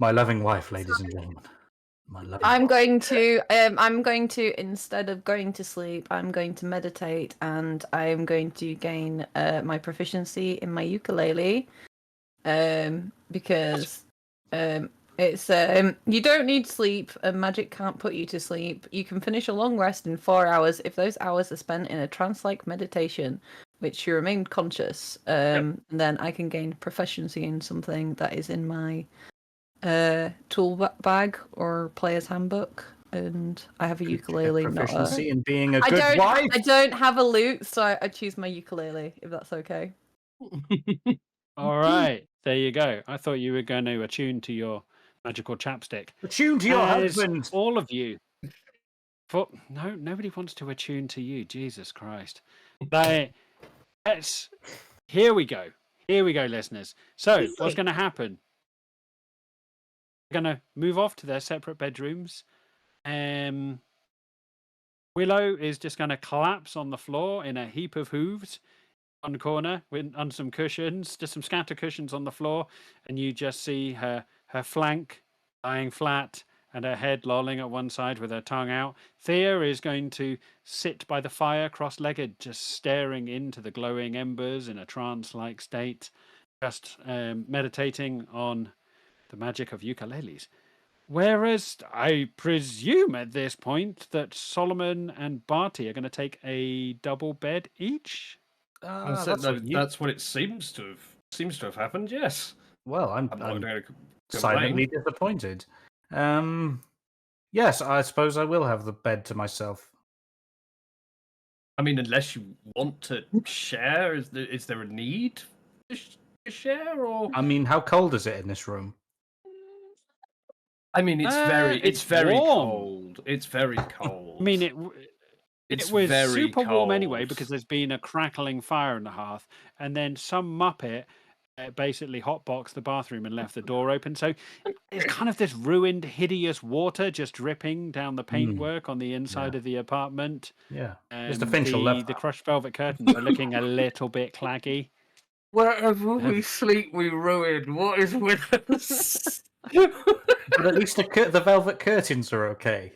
my loving wife, ladies and gentlemen. My loving I'm wife. going to instead of going to sleep, I'm going to meditate, and I'm going to gain my proficiency in my ukulele, because it's you don't need sleep, and magic can't put you to sleep. You can finish a long rest in 4 hours if those hours are spent in a trance-like meditation, which you remain conscious. And then I can gain proficiency in something that is in my tool bag or player's handbook, and I have a ukulele. Not Proficiency in being a I good don't. wife. I don't have a lute, so I choose my ukulele if that's okay. All right, there you go. I thought you were going to attune to your magical chapstick. Attune to your As husband. all of you. No, nobody wants to attune to you. Jesus Christ. Here we go. Here we go, listeners. So, what's going to happen? We're going to move off to their separate bedrooms. Willow is just going to collapse on the floor in a heap of hooves on the corner on some cushions, just some scatter cushions on the floor, and you just see her flank lying flat and her head lolling at one side with her tongue out. Thea is going to sit by the fire cross-legged, just staring into the glowing embers in a trance-like state, just meditating on the magic of ukuleles. Whereas I presume at this point that Solomon and Barty are going to take a double bed each. That's what it seems to have happened. Yes. Well, I'm I'm not going to silently disappointed. Yes, I suppose I will have the bed to myself. I mean, unless you want to share, is there a need to share? Or I mean, how cold is it in this room? I mean, it's very warm. cold. It's very cold. I mean, it was very super warm anyway cold. because there's been a crackling fire in the hearth, and then some muppet basically hotboxed the bathroom and left the door open. So it's kind of this ruined, hideous water just dripping down the paintwork on the inside of the apartment. Yeah, Mr. Finchel left the crushed velvet curtains are looking a little bit claggy. Wherever we sleep, we ruin. What is with us? But at least the velvet curtains are okay.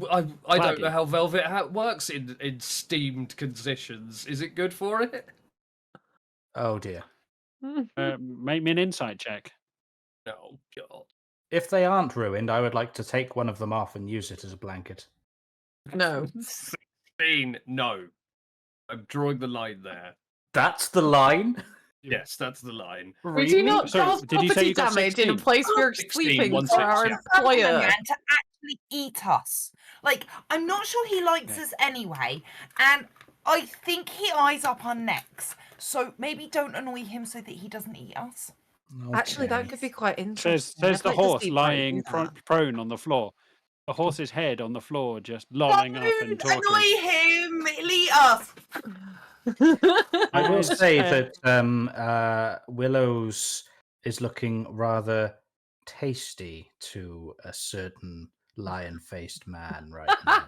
I don't know how velvet hat works in steamed conditions. Is it good for it? Oh dear. Make me an insight check. Oh God. If they aren't ruined, I would like to take one of them off and use it as a blanket. No. 16. No. I'm drawing the line there. That's the line? Yes, that's the line. We do not Sorry, cause did you say property you got damage in a 16? place we're 16, sleeping for 16, our yeah. employer. Man to actually eat us. Like, I'm not sure he likes us anyway, and I think he eyes up our necks. So maybe don't annoy him so that he doesn't eat us. Actually, that Okay. could be quite interesting. Says the I'd like to horse see Barty lying do that. prone on the floor. a horse's head on the floor, just lolling up and Don't talking. annoy him. He'll eat us. I will As, say that Willow's is looking rather tasty to a certain lion-faced man right now.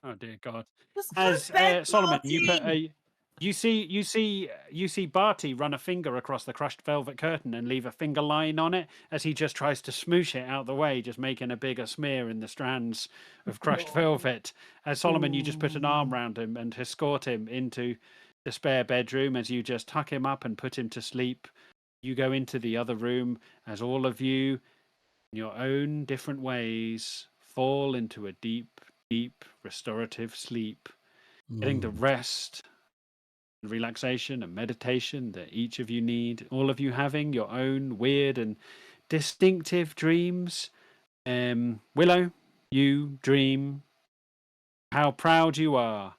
Oh dear God! Just As go to bed, Solomon, you put Marty. you see Barty run a finger across the crushed velvet curtain and leave a finger line on it as he just tries to smoosh it out the way, just making a bigger smear in the strands of crushed velvet. As Solomon, you just put an arm round him and escort him into the spare bedroom as you just tuck him up and put him to sleep. You go into the other room as all of you, in your own different ways, fall into a deep, deep restorative sleep, getting the rest, relaxation, and meditation that each of you need. All of you having your own weird and distinctive dreams. Willow, you dream how proud you are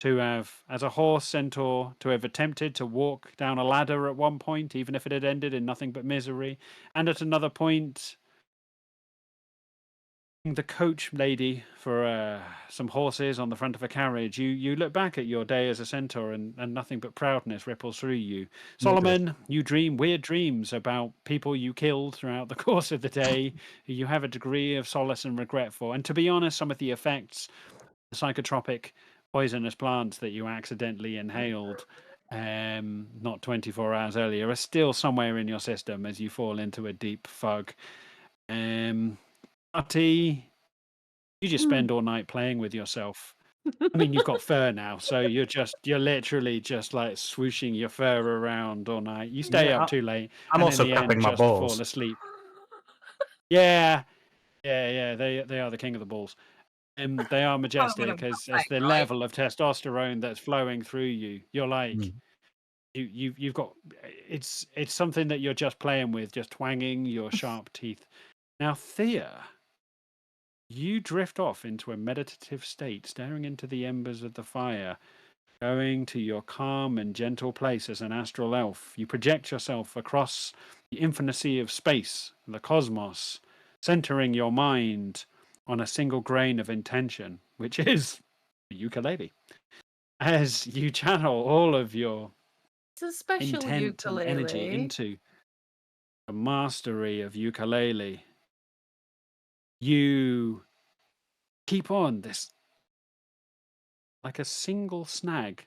to have, as a horse centaur, to have attempted to walk down a ladder at one point, even if it had ended in nothing but misery, and at another point, the coach lady for some horses on the front of a carriage. You look back at your day as a centaur, and nothing but proudness ripples through you. Solomon, you dream weird dreams about people you killed throughout the course of the day, who you have a degree of solace and regret for. And to be honest, some of the effects, the psychotropic poisonous plants that you accidentally inhaled not 24 hours earlier, are still somewhere in your system as you fall into a deep fog. Barty, you just spend all night playing with yourself. I mean, you've got fur now, so you're literally just like swooshing your fur around all night. You stay Yeah, up too late, I'm and also in the cupping end, my just balls. fall asleep. Yeah. They are the king of the balls. They are majestic as the level of testosterone that's flowing through you. You're like you've got it's something that you're just playing with, just twanging your sharp teeth. Now, Thea, you drift off into a meditative state, staring into the embers of the fire, going to your calm and gentle place as an astral elf. You project yourself across the infinity of space, the cosmos, centering your mind on a single grain of intention, which is the ukulele. As you channel all of your It's a special intent and energy ukulele. into the mastery of ukulele, you keep on this like a single snag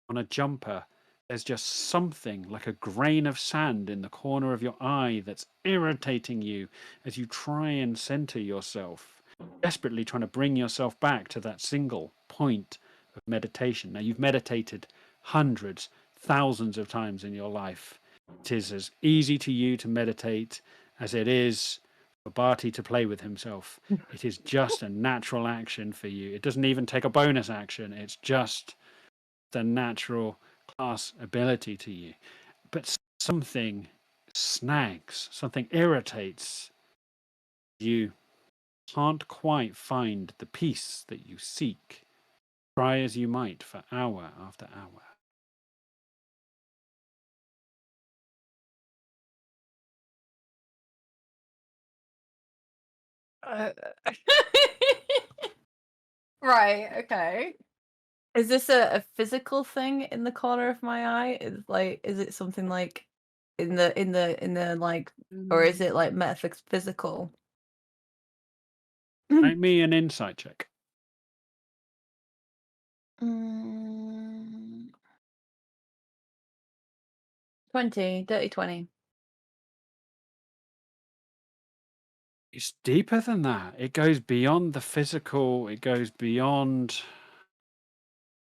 on a jumper. There's just something like a grain of sand in the corner of your eye that's irritating you as you try and center yourself, desperately trying to bring yourself back to that single point of meditation. Now, you've meditated hundreds, thousands of times in your life. It is as easy to you to meditate as it is for Barty to play with himself. It is just a natural action for you. It doesn't even take a bonus action. It's just the natural class ability to you. But something snags, something irritates. You can't quite find the peace that you seek. Try as you might for hour after hour. Right, okay. Is this a physical thing in the corner of my eye? Is it something like in the like, or is it like metaphysical? Make me an insight check. 20, dirty 20. It's deeper than that. It goes beyond the physical. It goes beyond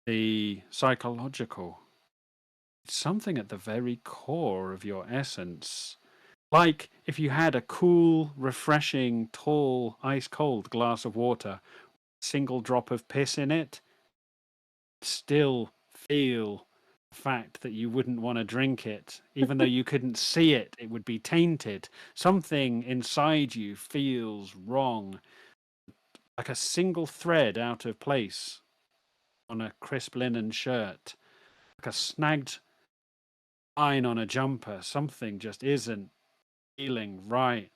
the psychological. It's something at the very core of your essence. Like if you had a cool, refreshing, tall, ice-cold glass of water, single drop of piss in it, still feel the fact that you wouldn't want to drink it. Even though you couldn't see it, it would be tainted. Something inside you feels wrong. Like a single thread out of place on a crisp linen shirt. Like a snagged line on a jumper. Something just isn't feeling right.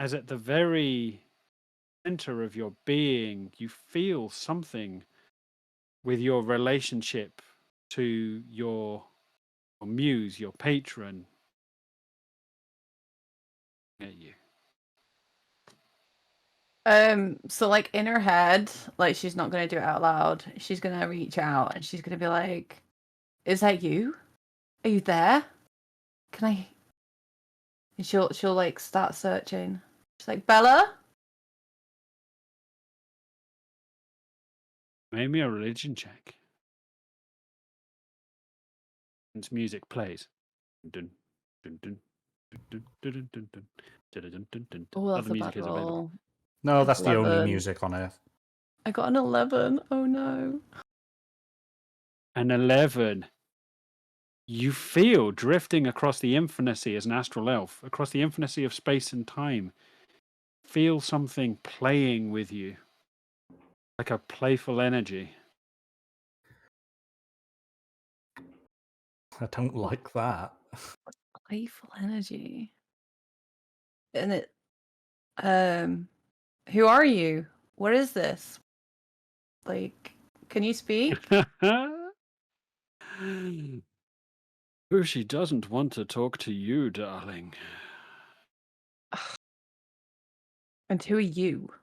as at the very center of your being, you feel something with your relationship to your muse, your patron, at you. So like in her head, like she's not gonna do it out loud. She's gonna reach out and she's gonna be like, "Is that you? Are you there? Can I?" And she'll like start searching. She's like, "Bella." Make me a religion check. And music plays. Dun, dun, dun, dun, dun, dun, dun, dun, dun, dun, dun, dun. Oh, that's Other a music bad is available. roll. No, that's That's the only 11. music on Earth. I got an 11. Oh no. An 11. You feel drifting across the infinity as an astral elf, across the infinity of space and time. Feel something playing with you, like a playful energy. I don't like that. Playful energy. And it who are you? What is this? Like, can you speak? Oh, she doesn't want to talk to you, darling. And who are you?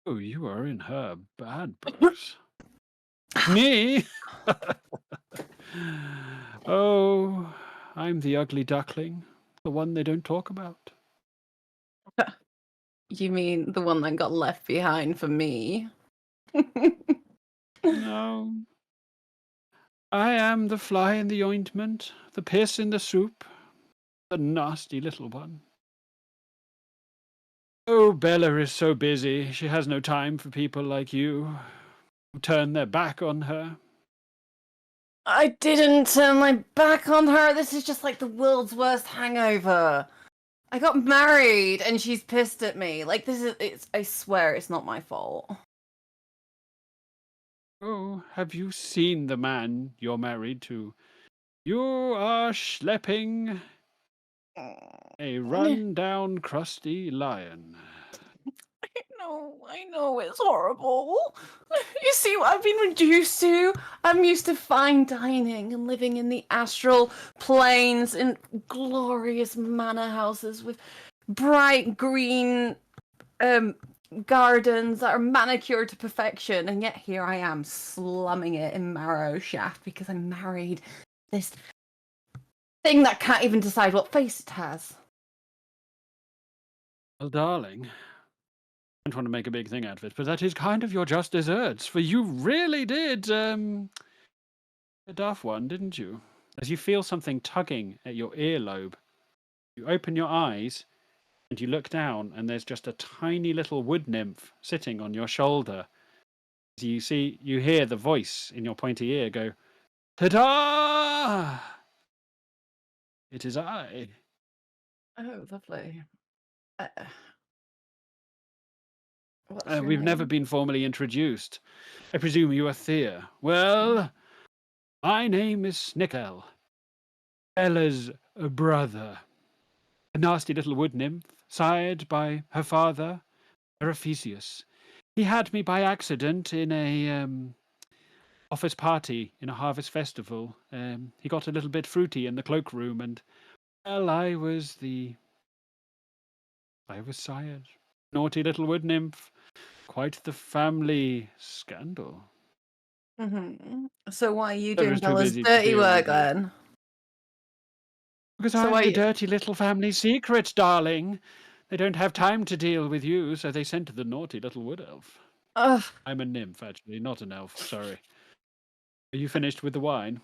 Oh, you are in her bad books. Me? Oh, I'm the ugly duckling, the one they don't talk about. You mean the one that got left behind for me? No. I am the fly in the ointment, the piss in the soup, the nasty little one. Oh, Bella is so busy. She has no time for people like you who turn their back on her. I didn't turn my back on her. This is just like the world's worst hangover. I got married and she's pissed at me. Like I swear it's not my fault. Oh, have you seen the man you're married to? You are schlepping a run-down, crusty lion. I know, it's horrible. You see what I've been reduced to? I'm used to fine dining and living in the astral planes in glorious manor houses with bright green gardens that are manicured to perfection, and yet here I am slumming it in Marrowshaft because I'm married this thing that can't even decide what face it has. Well, darling, I don't want to make a big thing out of it, but that is kind of your just desserts, for you really did a daft one, didn't you? As you feel something tugging at your earlobe, you open your eyes and you look down, and there's just a tiny little wood nymph sitting on your shoulder. As you hear the voice in your pointy ear go, "Ta-da! It is I." Oh, lovely. We've never been formally introduced. I presume you are Thea. Well, my name is Snickel, Bella's brother. A nasty little wood nymph, sired by her father, Erephesius. He had me by accident in a office party in a harvest festival. He got a little bit fruity in the cloakroom, and well, I was sired. Naughty little wood nymph. Quite the family scandal. Mm-hmm. So why are you I doing was too Bella's busy to dirty deal work with you. then? Because So I'm why the you- dirty little family secret, darling. They don't have time to deal with you, so they sent the naughty little wood elf. Ugh. I'm a nymph, actually, not an elf. Sorry. Are you finished with the wine?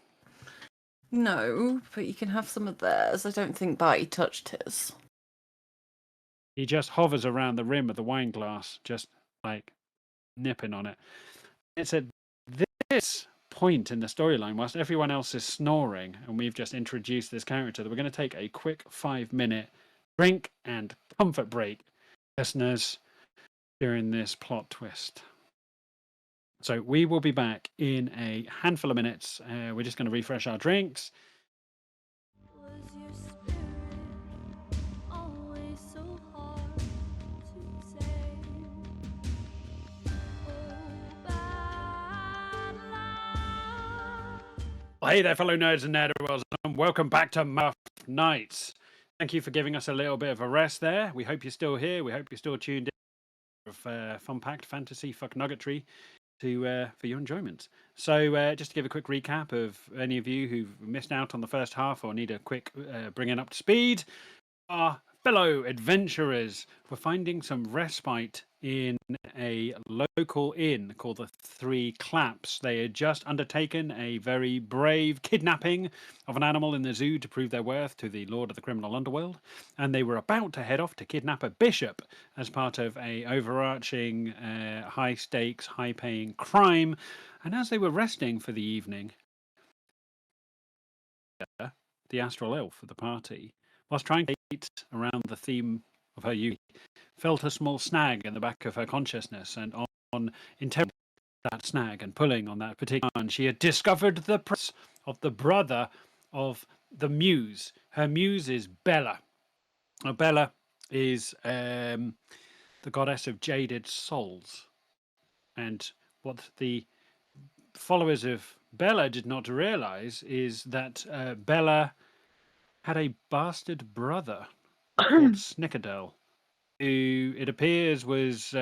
No, but you can have some of theirs. I don't think Barty touched his. He just hovers around the rim of the wine glass, just like nipping on it. It's at this point in the storyline, whilst everyone else is snoring, and we've just introduced this character, that we're going to take a quick 5-minute drink and comfort break, listeners, during this plot twist. So we will be back in a handful of minutes. We're just going to refresh our drinks. Was your spirit always so Hey there, fellow nerds and nerdwells, and welcome back to Muff Nights. Thank you for giving us a little bit of a rest there. We hope you're still here. We hope you're still tuned in for fun-packed fantasy fuck nuggetry for your enjoyment. So just to give a quick recap of any of you who've missed out on the first half or need a quick bringing up to speed, our fellow adventurers were finding some respite in a local inn called the Three Claps. They had just undertaken a very brave kidnapping of an animal in the zoo to prove their worth to the Lord of the Criminal Underworld, and they were about to head off to kidnap a bishop as part of a overarching high stakes, high paying crime. And as they were resting for the evening, the astral elf of the party, whilst trying to eat around the theme of her youth, felt a small snag in the back of her consciousness, and on interrogating that snag and pulling on that particular one, she had discovered the presence of the brother of the Muse. Her Muse is Bella. Now, Bella is the goddess of jaded souls, and what the followers of Bella did not realize is that Bella had a bastard brother called Snickerdell, who it appears was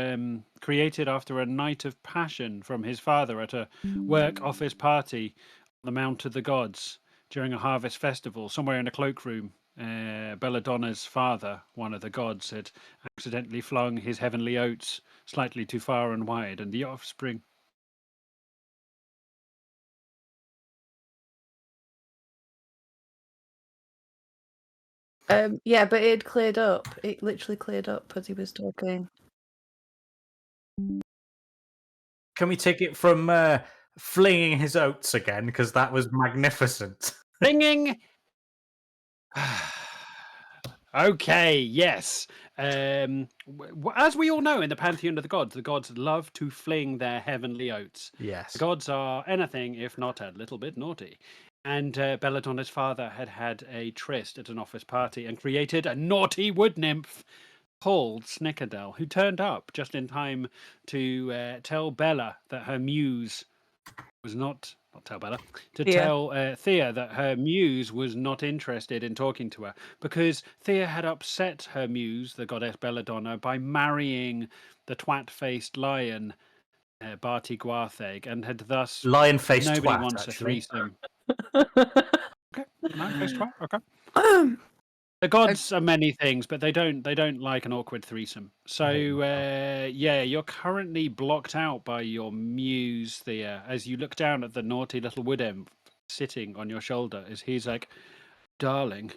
created after a night of passion from his father at a work office party on the Mount of the Gods during a harvest festival somewhere in a cloakroom. Belladonna's father, one of the gods, had accidentally flung his heavenly oats slightly too far and wide, and the offspring Yeah, but it cleared up. It literally cleared up as he was talking. Can we take it from flinging his oats again? Because that was magnificent. singing. Okay, yes. As we all know, in the pantheon of the gods love to fling their heavenly oats. Yes. The gods are anything if not a little bit naughty. And Belladonna's father had a tryst at an office party and created a naughty wood nymph called Snickerdell, who turned up just in time to tell Bella that her muse was not tell Bella, to Thea. tell Thea that her muse was not interested in talking to her because Thea had upset her muse, the goddess Belladonna, by marrying the twat-faced lion Barty Gwartheg, and had thus Lion-faced nobody twat, wants actually. a threesome. Okay, lion-faced twat. Okay. The gods are many things, but they don't like an awkward threesome. So yeah, you're currently blocked out by your muse, Thea, as you look down at the naughty little wood imp sitting on your shoulder. As he's like, "Darling,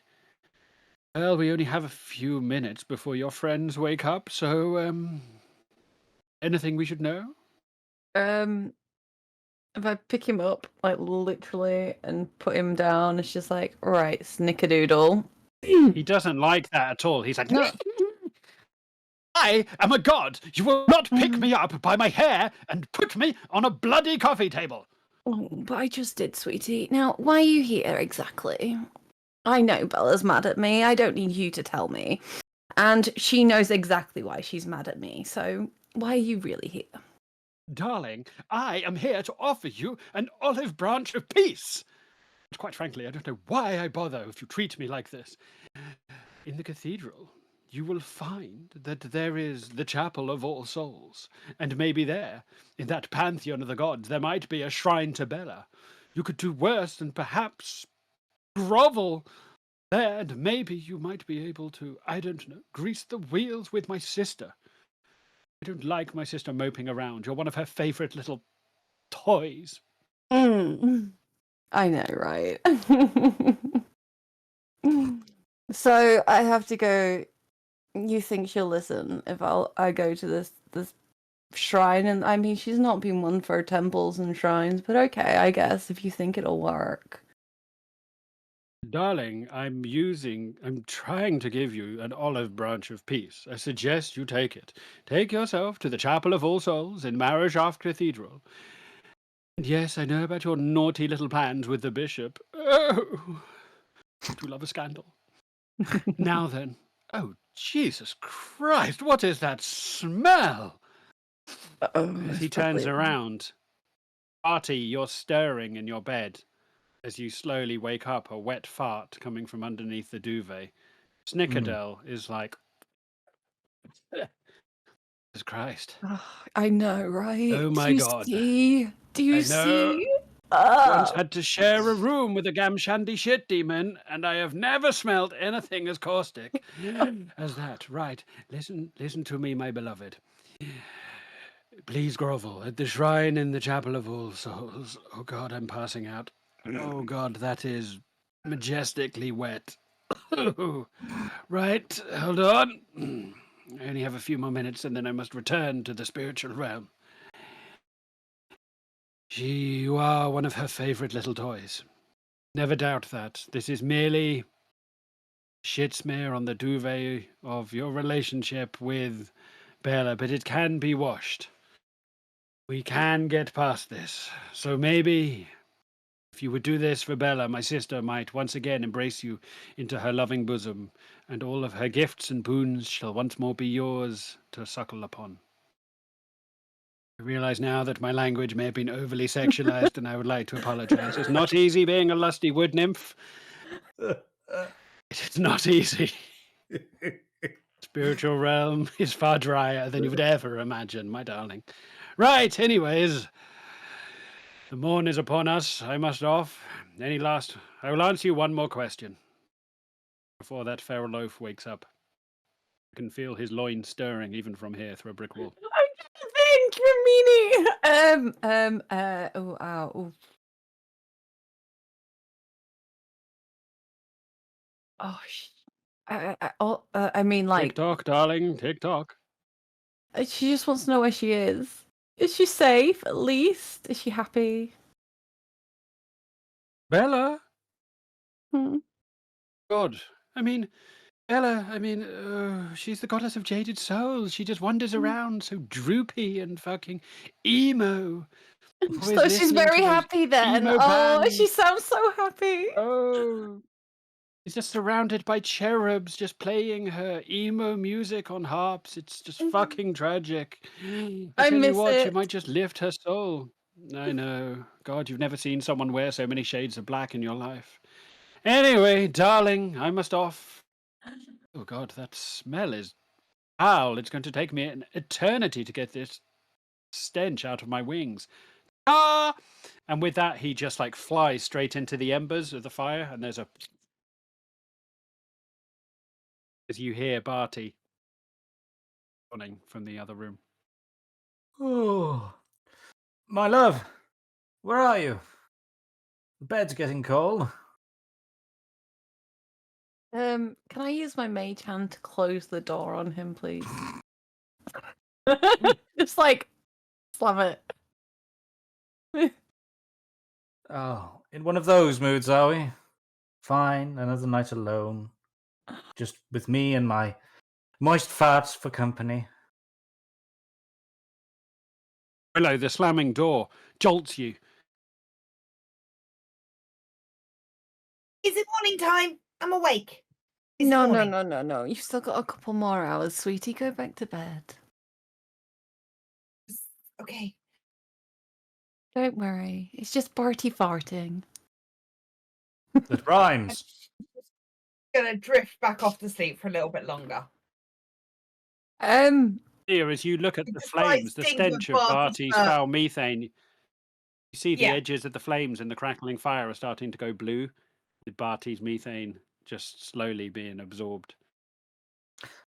well, we only have a few minutes before your friends wake up. So, anything we should know?" If I pick him up, like literally, and put him down, it's just like, right, snickerdoodle. He doesn't like that at all. He's like, No. I am a god. You will not pick me up by my hair and put me on a bloody coffee table. Oh, but I just did, sweetie. Now, why are you here exactly? I know Bella's mad at me. I don't need you to tell me. And she knows exactly why she's mad at me. So why are you really here? Darling, I am here to offer you an olive branch of peace. And quite frankly, I don't know why I bother if you treat me like this. In the cathedral, you will find that there is the Chapel of All Souls, and maybe there, in that pantheon of the gods, there might be a shrine to Bella. You could do worse than perhaps grovel there, and maybe you might be able to, I don't know, grease the wheels with my sister. I don't like my sister moping around. You're one of her favorite little toys. I know, right? So I have to go. You think she'll listen if I go to this shrine? And I mean, she's not been one for temples and shrines, but okay, I guess if you think it'll work. Darling, I'm trying to give you an olive branch of peace. I suggest you take it. Take yourself to the Chapel of All Souls in Marrowshaft Cathedral. And yes, I know about your naughty little plans with the bishop. Oh, I do love a scandal. Now then. Oh, Jesus Christ, what is that smell? Uh-oh, As he it's turns probably- around, Barty, you're stirring in your bed. as you slowly wake up, a wet fart coming from underneath the duvet. Snickerdell is like, Jesus Christ. I know, right? Oh my Do you God. see? Do you I know. see? Once had to share a room with a Gamshandy shit demon, and I have never smelt anything as caustic as that. Right. Listen to me, my beloved. Please grovel at the shrine in the chapel of all souls. Oh God, I'm passing out. Oh God, that is majestically wet. Right, hold on. I only have a few more minutes and then I must return to the spiritual realm. You are one of her favorite little toys. Never doubt that. This is merely shit smear on the duvet of your relationship with Bella, but it can be washed. We can get past this. So maybe if you would do this for Bella, my sister might once again embrace you into her loving bosom, and all of her gifts and boons shall once more be yours to suckle upon. I realize now that my language may have been overly sexualized, and I would like to apologize. It's not easy being a lusty wood nymph. It's not easy. Spiritual realm is far drier than you would ever imagine, my darling. Right, anyways. The morn is upon us. I must off. I will answer you one more question. Before that feral loaf wakes up. I can feel his loins stirring even from here through a brick wall. I didn't think you're meaning. Oh, ow. Oh. I mean, like, Tick-tock, darling, tick-tock. she just wants to know where she is. Is she safe, at least? Is she happy? Bella? Hmm. God. Bella, she's the goddess of jaded souls. She just wanders around so droopy and fucking emo. So Always she's listening very to those happy then. emo Oh, bands. she sounds so happy. Oh. She's just surrounded by cherubs just playing her emo music on harps. It's just fucking tragic. I I tell you miss what, you it. might just lift her soul. I know. God, you've never seen someone wear so many shades of black in your life. Anyway, darling, I must off. Oh God, that smell is foul. It's going to take me an eternity to get this stench out of my wings. Ah! And with that, he just like flies straight into the embers of the fire, and there's a... As you hear Barty running from the other room. Oh, my love, where are you? The bed's getting cold. Can I use my mage hand to close the door on him, please? Just like slam it. Oh, in one of those moods, are we? Fine, another night alone. Just with me and my moist farts for company. Willow, the slamming door jolts you. Is it morning time? I'm awake. Is it No. morning? You've still got a couple more hours, sweetie. Go back to bed. Okay. Don't worry. It's just Barty farting. That rhymes. Gonna drift back off to sleep for a little bit longer. Here, as you look at the Just like flames, the stink stench of of Barty's Barty's foul methane, you see the Yeah. edges of the flames in the crackling fire are starting to go blue, with Barty's methane just slowly being absorbed.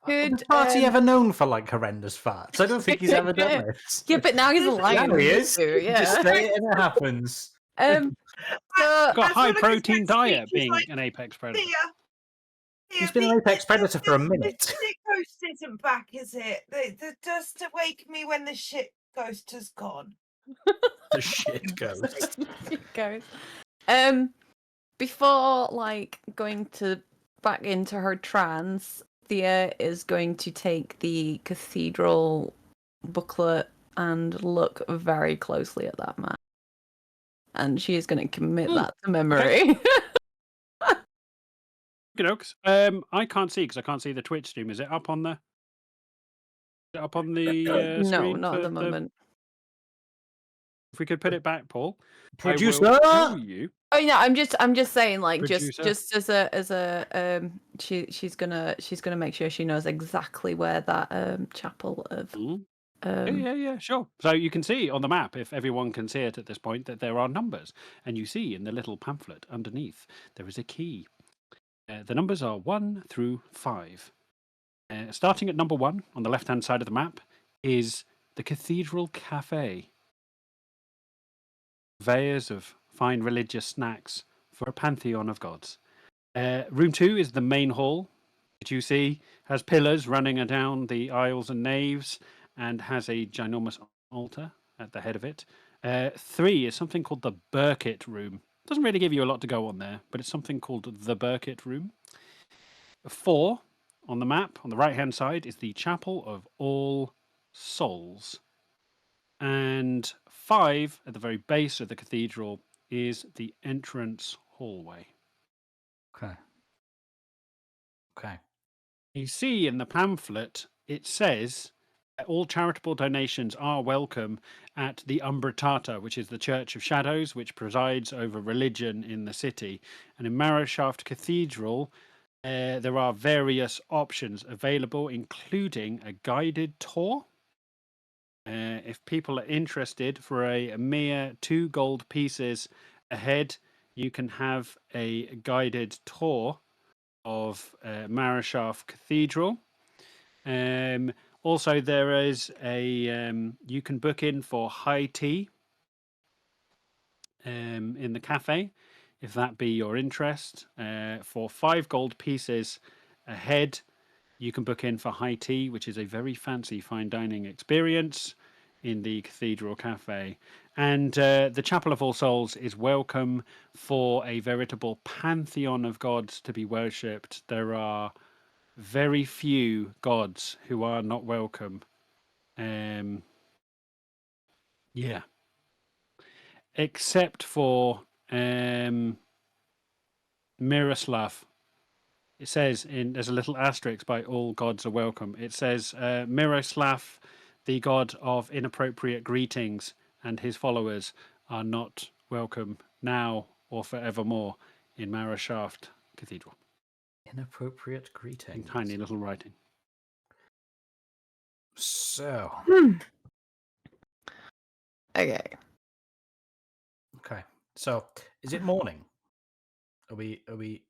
Could Was Barty ever known for like horrendous farts? I don't think he's ever done it. Yeah, but now he's a lion. Now he is. too, Just Yeah. say it and it happens. So, Got As a high Willow goes protein back to sleep, diet she's being like, an apex predator. He's been an apex predator for a minute. The shit ghost isn't back, is it? The dust to wake me when the shit ghost has gone. The shit ghost. goes. Before like going to back into her trance, Thea is going to take the cathedral booklet and look very closely at that man. And she is going to commit that to memory. I can't see because I can't see the Twitch stream. Is it up on the? Is it up on the No, screen? not at for the moment. If we could put it back, Paul. Producer! I will show you Oh no, I'm just saying, like, Producer? just as a she's gonna make sure she knows exactly where that chapel of Mm. Yeah, sure. So you can see on the map, if everyone can see it at this point, that there are numbers. And you see in the little pamphlet underneath, there is a key. The numbers are 1 through 5. Starting at number 1 on the left-hand side of the map is the Cathedral Cafe. Purveyors of fine religious snacks for a pantheon of gods. Room 2 is the main hall, which you see has pillars running down the aisles and naves and has a ginormous altar at the head of it. 3 is something called the Burkitt Room. Doesn't really give you a lot to go on there, but it's something called the Burkitt Room. 4 on the map, on the right-hand side, is the Chapel of All Souls. And 5, at the very base of the cathedral, is the entrance hallway. Okay. Okay. You see in the pamphlet, it says all charitable donations are welcome at the Umbratata, which is the Church of Shadows, which presides over religion in the city. And in Marrowshaft Cathedral, there are various options available, including a guided tour. If people are interested, for a mere 2 gold pieces a head, you can have a guided tour of Marrowshaft Cathedral. Also, there is a you can book in for high tea in the cafe, if that be your interest. For 5 gold pieces a head, you can book in for high tea, which is a very fancy fine dining experience in the Cathedral Cafe. And the Chapel of All Souls is welcome for a veritable pantheon of gods to be worshipped. There are very few gods who are not welcome. Yeah. Except for Miroslav. It says there's a little asterisk by all gods are welcome. It says Miroslav, the god of inappropriate greetings, and his followers are not welcome now or forevermore in Marrowshaft Cathedral. Inappropriate In greeting. tiny little writing. So. Okay. Okay. So, is it morning? Are we?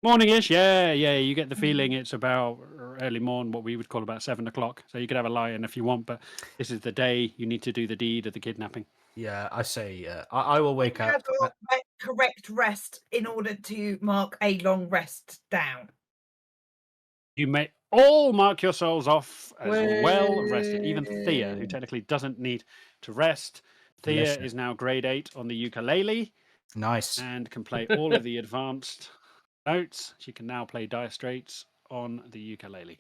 Morning-ish, yeah. You get the feeling it's about early morn, what we would call about 7 o'clock. So you could have a lie-in if you want, but this is the day you need to do the deed of the kidnapping. Yeah, I say. I will wake up. Correct rest in order to mark a long rest down. You may all mark yourselves off as well rested. Even Thea, who technically doesn't need to rest. Thea Delicious. is now grade 8 on the ukulele. Nice. And can play all of the advanced notes. She can now play Dire Straits on the ukulele.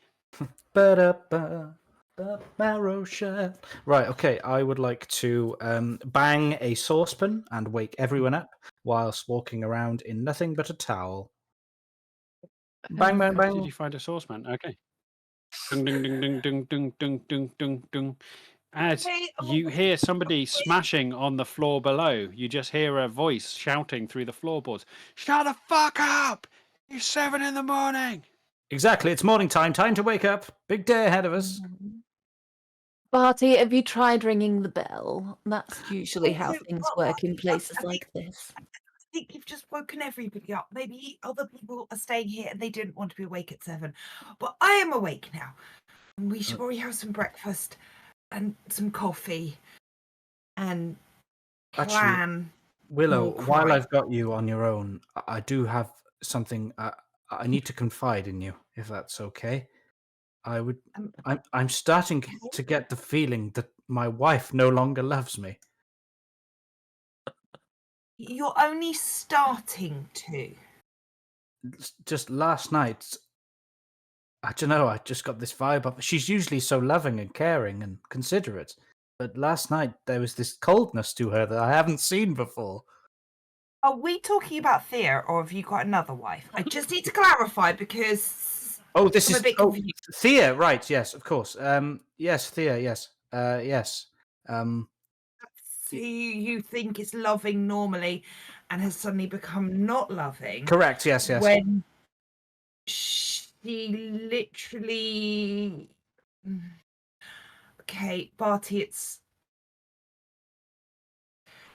Marrowshaft. Right, okay. I would like to bang a saucepan and wake everyone up whilst walking around in nothing but a towel. Bang, bang, Where did bang. you find a saucepan? Okay. Dung, dung, dung, dung, dung, dung, dung, dung, dung, dung. As you hear somebody smashing on the floor below, you just hear a voice shouting through the floorboards, "Shut the fuck up! It's 7 in the morning!" Exactly, it's morning time. Time to wake up. Big day ahead of us. Barty, have you tried ringing the bell? That's usually how No, things but work in I places think- like this. I think you've just woken everybody up. Maybe other people are staying here and they didn't want to be awake at 7. But I am awake now. And we should probably have some breakfast and some coffee and Actually, plan. Willow, more while crime. I've got you on your own, I do have something I need to confide in you, if that's okay. I'm starting to get the feeling that my wife no longer loves me. You're only starting to. Just last night, I don't know, I just got this vibe of she's usually so loving and caring and considerate, but last night there was this coldness to her that I haven't seen before. Are we talking about Thea or have you got another wife? I just need to clarify because This I'm is a bit confused. Thea, right? Yes, of course. Yes, Thea. Yes, yes. Who you think is loving normally and has suddenly become not loving. Correct. Yes. Yes. When she literally. Okay, Barty,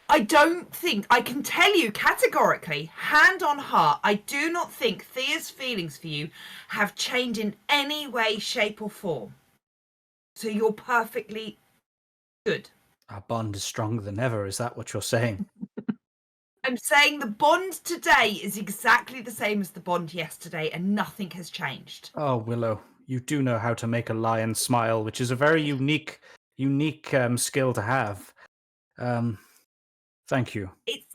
I don't think I can tell you categorically, hand on heart, I do not think Thea's feelings for you have changed in any way, shape, or form. So you're perfectly good. Our bond is stronger than ever. Is that what you're saying? I'm saying the bond today is exactly the same as the bond yesterday, and nothing has changed. Oh, Willow, you do know how to make a lion smile, which is a very unique skill to have. Thank you. It's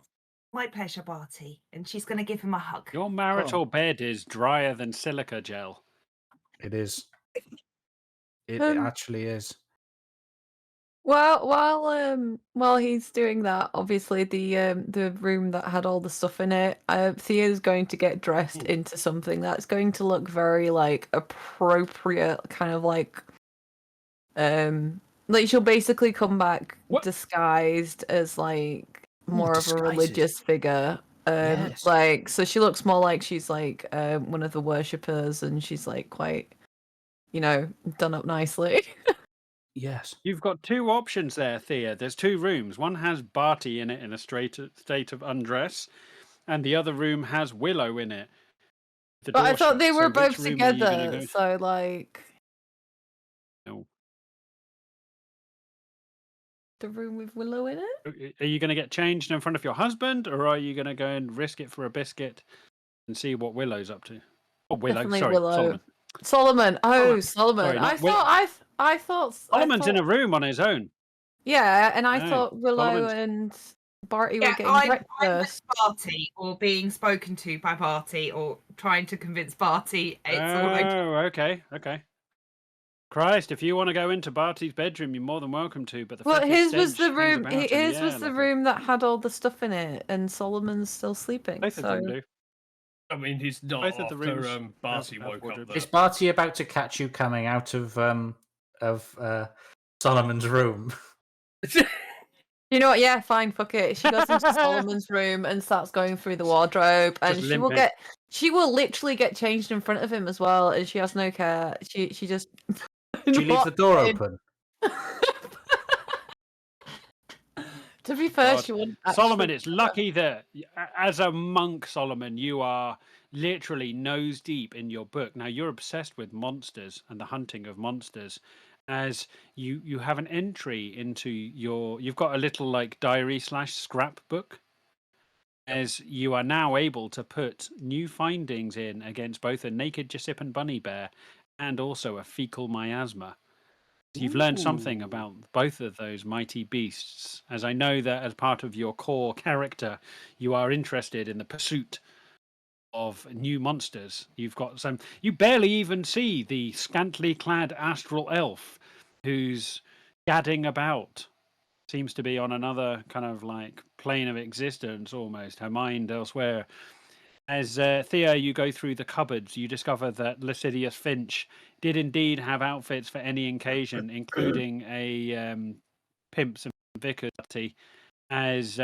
my pleasure, Barty. And she's going to give him a hug. Your marital bed is drier than silica gel. It is. It Um, actually is. Well, while he's doing that, obviously the room that had all the stuff in it, Thea's going to get dressed into something that's going to look very like appropriate, kind of like she'll basically come back disguised as like more of a religious figure. Yes. Like so she looks more like she's like one of the worshippers, and she's like quite, done up nicely. Yes. You've got two options there, Thea. There's two rooms. One has Barty in it in a state of undress, and the other room has Willow in it. The But I door thought shut. they were So both which room are you gonna together, go- so like No. the room with Willow in it. Are you going to get changed in front of your husband, or are you going to go and risk it for a biscuit and see what Willow's up to? Oh, Willow, Definitely sorry, Willow. Solomon. Solomon. Oh, Solomon. Sorry, not I thought Solomon's in a room on his own. Yeah, and I No, thought Willow Solomon's- and Barty were Yeah, getting I'm with breakfast. Barty, or being spoken to by Barty, or trying to convince Barty it's all okay. Okay. Christ, if you want to go into Barty's bedroom, you're more than welcome to. But the Well, fetish his was stench the hangs room. about in His the was air the like a- room that had all the stuff in it, and Solomon's still sleeping. Both of so them do. I mean, he's not Both of the after rooms Barty have woke up. wardrobes. Is Barty about to catch you coming out of Solomon's room? You know what? Yeah, fine. Fuck it. She goes into Solomon's room and starts going through the wardrobe, and Just she will limping. she will literally get changed in front of him as well, and she has no care. She just. She leaves the door walks in. open. To be fair, God. she wouldn't. Solomon, actually- it's lucky that as a monk, Solomon, you are literally nose deep in your book. Now, you're obsessed with monsters and the hunting of monsters, as you have an entry into you've got a little like diary / scrapbook, as you are now able to put new findings in against both a naked Giuseppe bunny bear and also a fecal miasma. You've learned something about both of those mighty beasts, as I know that as part of your core character, you are interested in the pursuit of new monsters. You've got some. You barely even see the scantily clad astral elf who's gadding about. Seems to be on another kind of like plane of existence almost, her mind elsewhere. As Theo, you go through the cupboards, you discover that Lascivious Finch did indeed have outfits for any occasion, including a pimps and vicars party, as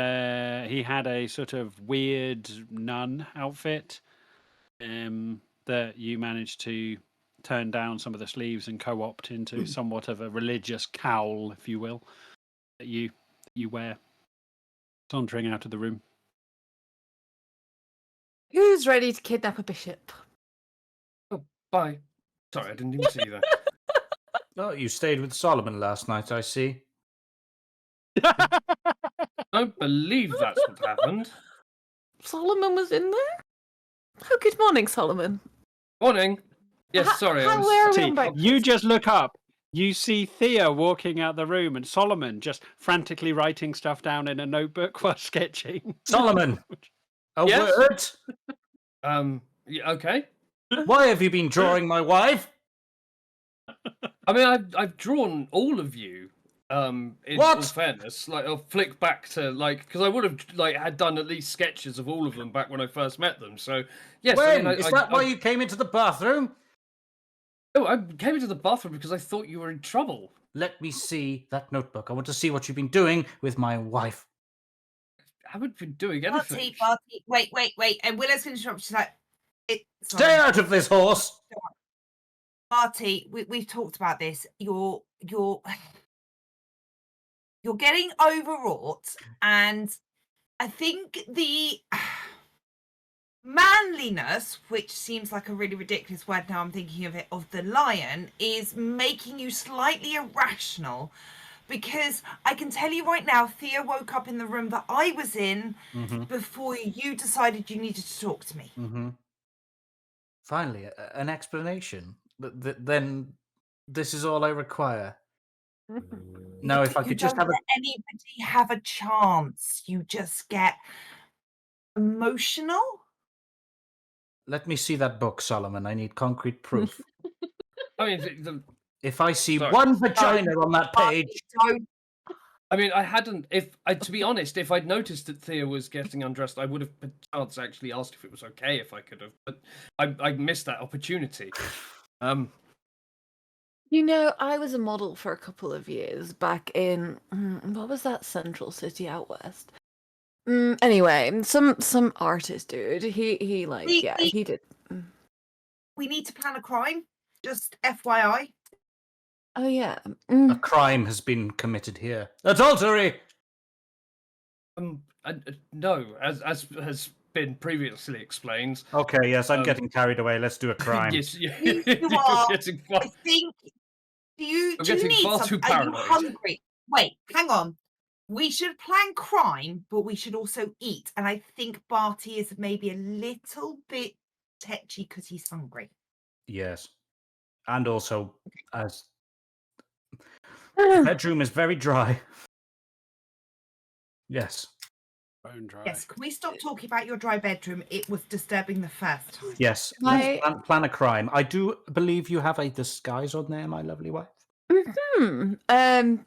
he had a sort of weird nun outfit that you managed to turn down some of the sleeves and co-opt into somewhat of a religious cowl, if you will, that you wear, sauntering out of the room. Who's ready to kidnap a bishop? Oh, bye. Sorry, I didn't even see that. Oh, you stayed with Solomon last night, I see. I don't believe that's what happened. Solomon was in there. Oh, good morning, Solomon. Morning. Yes, sorry. I How was... were we See, on breakfast? you just look up. You see Thea walking out the room and Solomon just frantically writing stuff down in a notebook while sketching. Solomon, a Yes? word? Yeah, okay. Why have you been drawing my wife? I mean, I've drawn all of you. In What? all fairness, like I'll flick back to like because I would have like had done at least sketches of all of them back when I first met them. So yes, When? I mean, Is that why you came into the bathroom? Oh, I came into the bathroom because I thought you were in trouble. Let me see that notebook. I want to see what you've been doing with my wife. haven't been doing anything. Barty, wait. And Willow's going to interrupt. She's like, Stay out of this, horse! Barty, we've talked about this. You're getting overwrought, and I think the manliness, which seems like a really ridiculous word now I'm thinking of it, of the lion, is making you slightly irrational. Because I can tell you right now, Thea woke up in the room that I was in before you decided you needed to talk to me. Finally, an explanation. Then this is all I require. Now, if I could just have let anybody have a chance. You just get emotional. Let me see that book, Solomon. I need concrete proof. I mean, If I see Sorry. one vagina on that page, I mean, I hadn't. To be honest, if I'd noticed that Thea was getting undressed, I would have perchance actually asked if it was okay if I could have. But I missed that opportunity. You know, I was a model for a couple of years back in what was that central city out west? Anyway, some artist dude. He like he did. We need to plan a crime. Just FYI. Oh yeah. a crime has been committed here. Adultery! No, as has been previously explained. Okay, yes, I'm getting carried away. Let's do a crime. Yes, You are. getting far, I think. Do you getting need far something? too Are you paranoid. hungry? Wait, hang on. We should plan crime, but we should also eat. And I think Barty is maybe a little bit tetchy because he's hungry. Yes. And also, as the bedroom is very dry. Yes. Bone dry. Yes, can we stop talking about your dry bedroom? It was disturbing the first time. Yes. Let's plan a crime. I do believe you have a disguise on there, my lovely wife.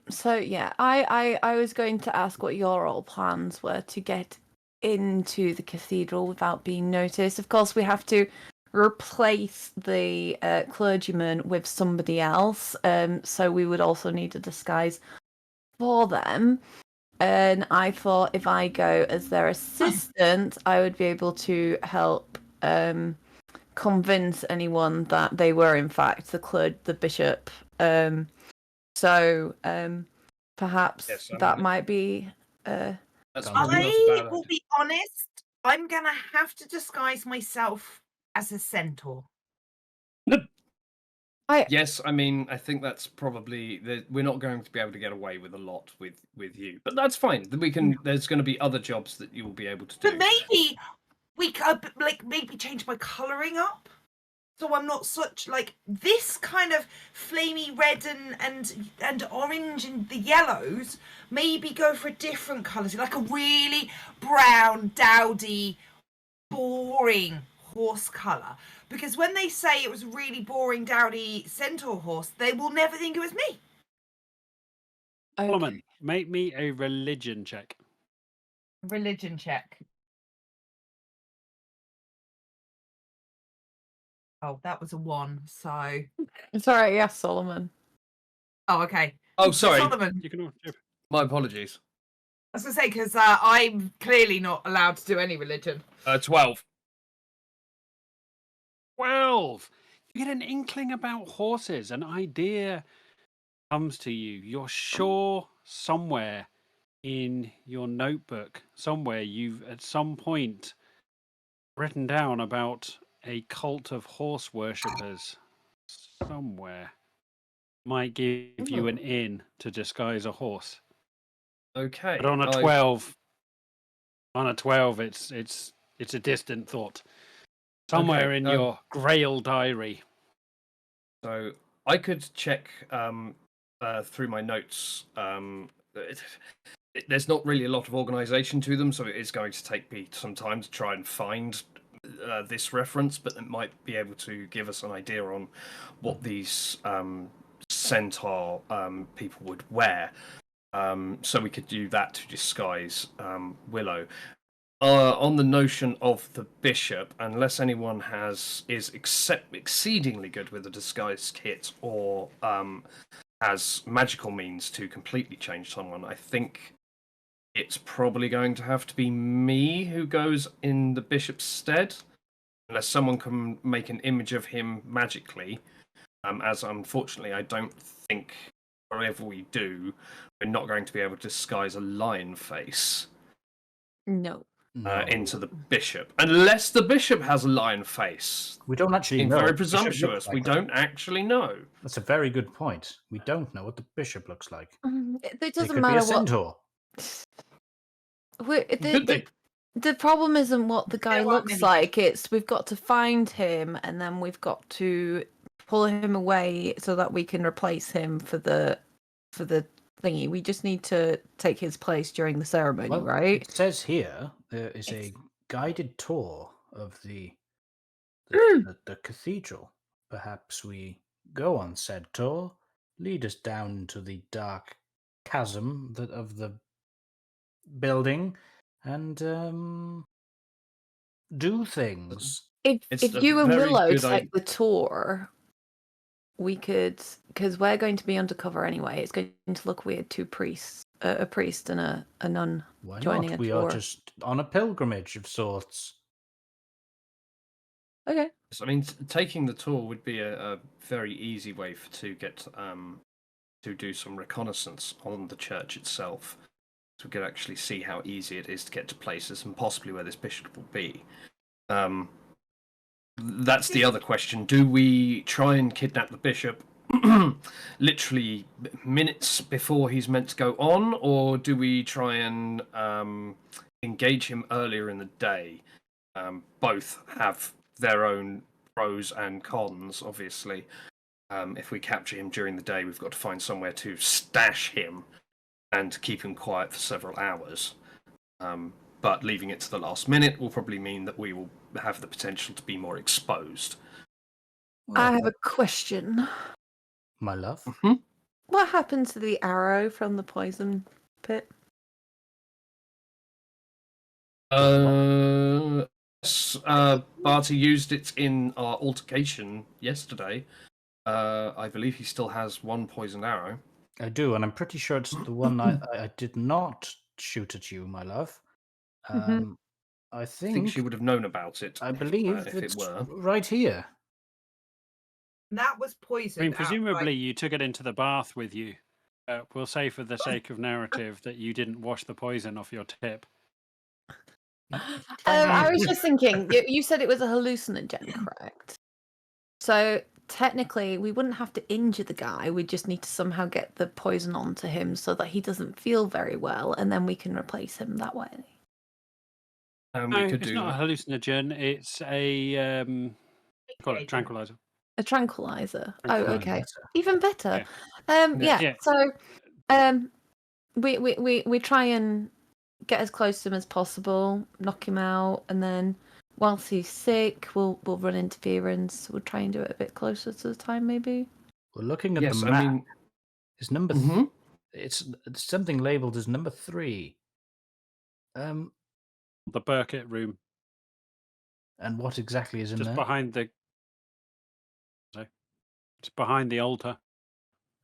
So yeah, I was going to ask what your all plans were to get into the cathedral without being noticed. Of course, we have to replace the clergyman with somebody else. So we would also need a disguise for them. And I thought if I go as their assistant, I would be able to help convince anyone that they were in fact the bishop. So perhaps that might be. That's I will be honest. I'm gonna have to disguise myself as a centaur. Yes, I mean, I think that's probably we're not going to be able to get away with a lot with you, but that's fine. We can. There's going to be other jobs that you will be able to do. But maybe we could maybe change my colouring up, so I'm not such like this kind of flamey red and orange and the yellows. Maybe go for a different colour, so like a really brown, dowdy, boring horse colour. Because when they say it was a really boring, dowdy centaur horse, they will never think it was me. Solomon, make me a religion check. Religion check. Oh, that was a 1, so... It's alright, yes, Solomon. Oh, okay. Oh, sorry. Solomon. You can. My apologies. I was going to say, because I'm clearly not allowed to do any religion. 12. 12. You get an inkling about horses. An idea comes to you. You're sure somewhere in your notebook, somewhere you've at some point written down about a cult of horse worshippers. Somewhere might give you an in to disguise a horse. Okay. But on a 12, it's a distant thought. Somewhere in your Grail diary. So I could check through my notes. There's not really a lot of organisation to them, so it is going to take me some time to try and find this reference, but it might be able to give us an idea on what these centaur people would wear. So we could do that to disguise Willow. On the notion of the bishop, unless anyone is exceedingly good with a disguise kit or has magical means to completely change someone, I think it's probably going to have to be me who goes in the bishop's stead, unless someone can make an image of him magically. As unfortunately, I don't think whatever we do, we're not going to be able to disguise a lion face No. into the bishop, unless the bishop has a lion face. We don't actually Being know. very what the bishop looks presumptuous. like. We don't actually know. That's a very good point. We don't know what the bishop looks like. It It doesn't could be matter a what. centaur. Could be. The problem isn't what the guy There are looks many like. It's we've got to find him, and then we've got to pull him away so that we can replace him for the thingy. We just need to take his place during the ceremony, Well, right? it says here there is a It's- guided tour of the cathedral. Perhaps we go on said tour, lead us down into the dark chasm of the building, and do things. If It's if a you and very Willow good take the tour, we could, because we're going to be undercover anyway. It's going to look weird, two priests, a priest and a nun. Why Joining not? a We are tour. just on a pilgrimage of sorts. Okay. I mean, taking the tour would be a very easy way to get to do some reconnaissance on the church itself, so we could actually see how easy it is to get to places and possibly where this bishop will be. That's the other question. Do we try and kidnap the bishop literally minutes before he's meant to go on, or do we try and engage him earlier in the day? Both have their own pros and cons, obviously. If we capture him during the day, we've got to find somewhere to stash him and keep him quiet for several hours. But leaving it to the last minute will probably mean that we will have the potential to be more exposed. I have a question. My love. What happened to the arrow from the poison pit? Barty used it in our altercation yesterday. I believe he still has one poisoned arrow. I do, and I'm pretty sure it's the one I did not shoot at you, my love. Mhm. I I think think she would have known about it. I believe if it's it were. right here. That was I poisoned. mean, presumably outright. you took it into the bath with you. We'll say for the sake of narrative that you didn't wash the poison off your tip. I was just thinking, you said it was a hallucinogen, correct? So technically, we wouldn't have to injure the guy. We just need to somehow get the poison onto him so that he doesn't feel very well, and then we can replace him that way. No, We could it's do not that. a hallucinogen. It's a call it tranquilizer. A tranquilizer. Oh, Tranquilizer. okay. Even better. Yeah. Yeah. So, we try and get as close to him as possible, knock him out, and then whilst he's sick, we'll run interference. We'll try and do it a bit closer to the time, maybe. We're looking at Yes, the I map. mean, It's number. Mhm. It's something labeled as number 3. The Burkett room, And what exactly is in just there? behind the. It's behind the altar.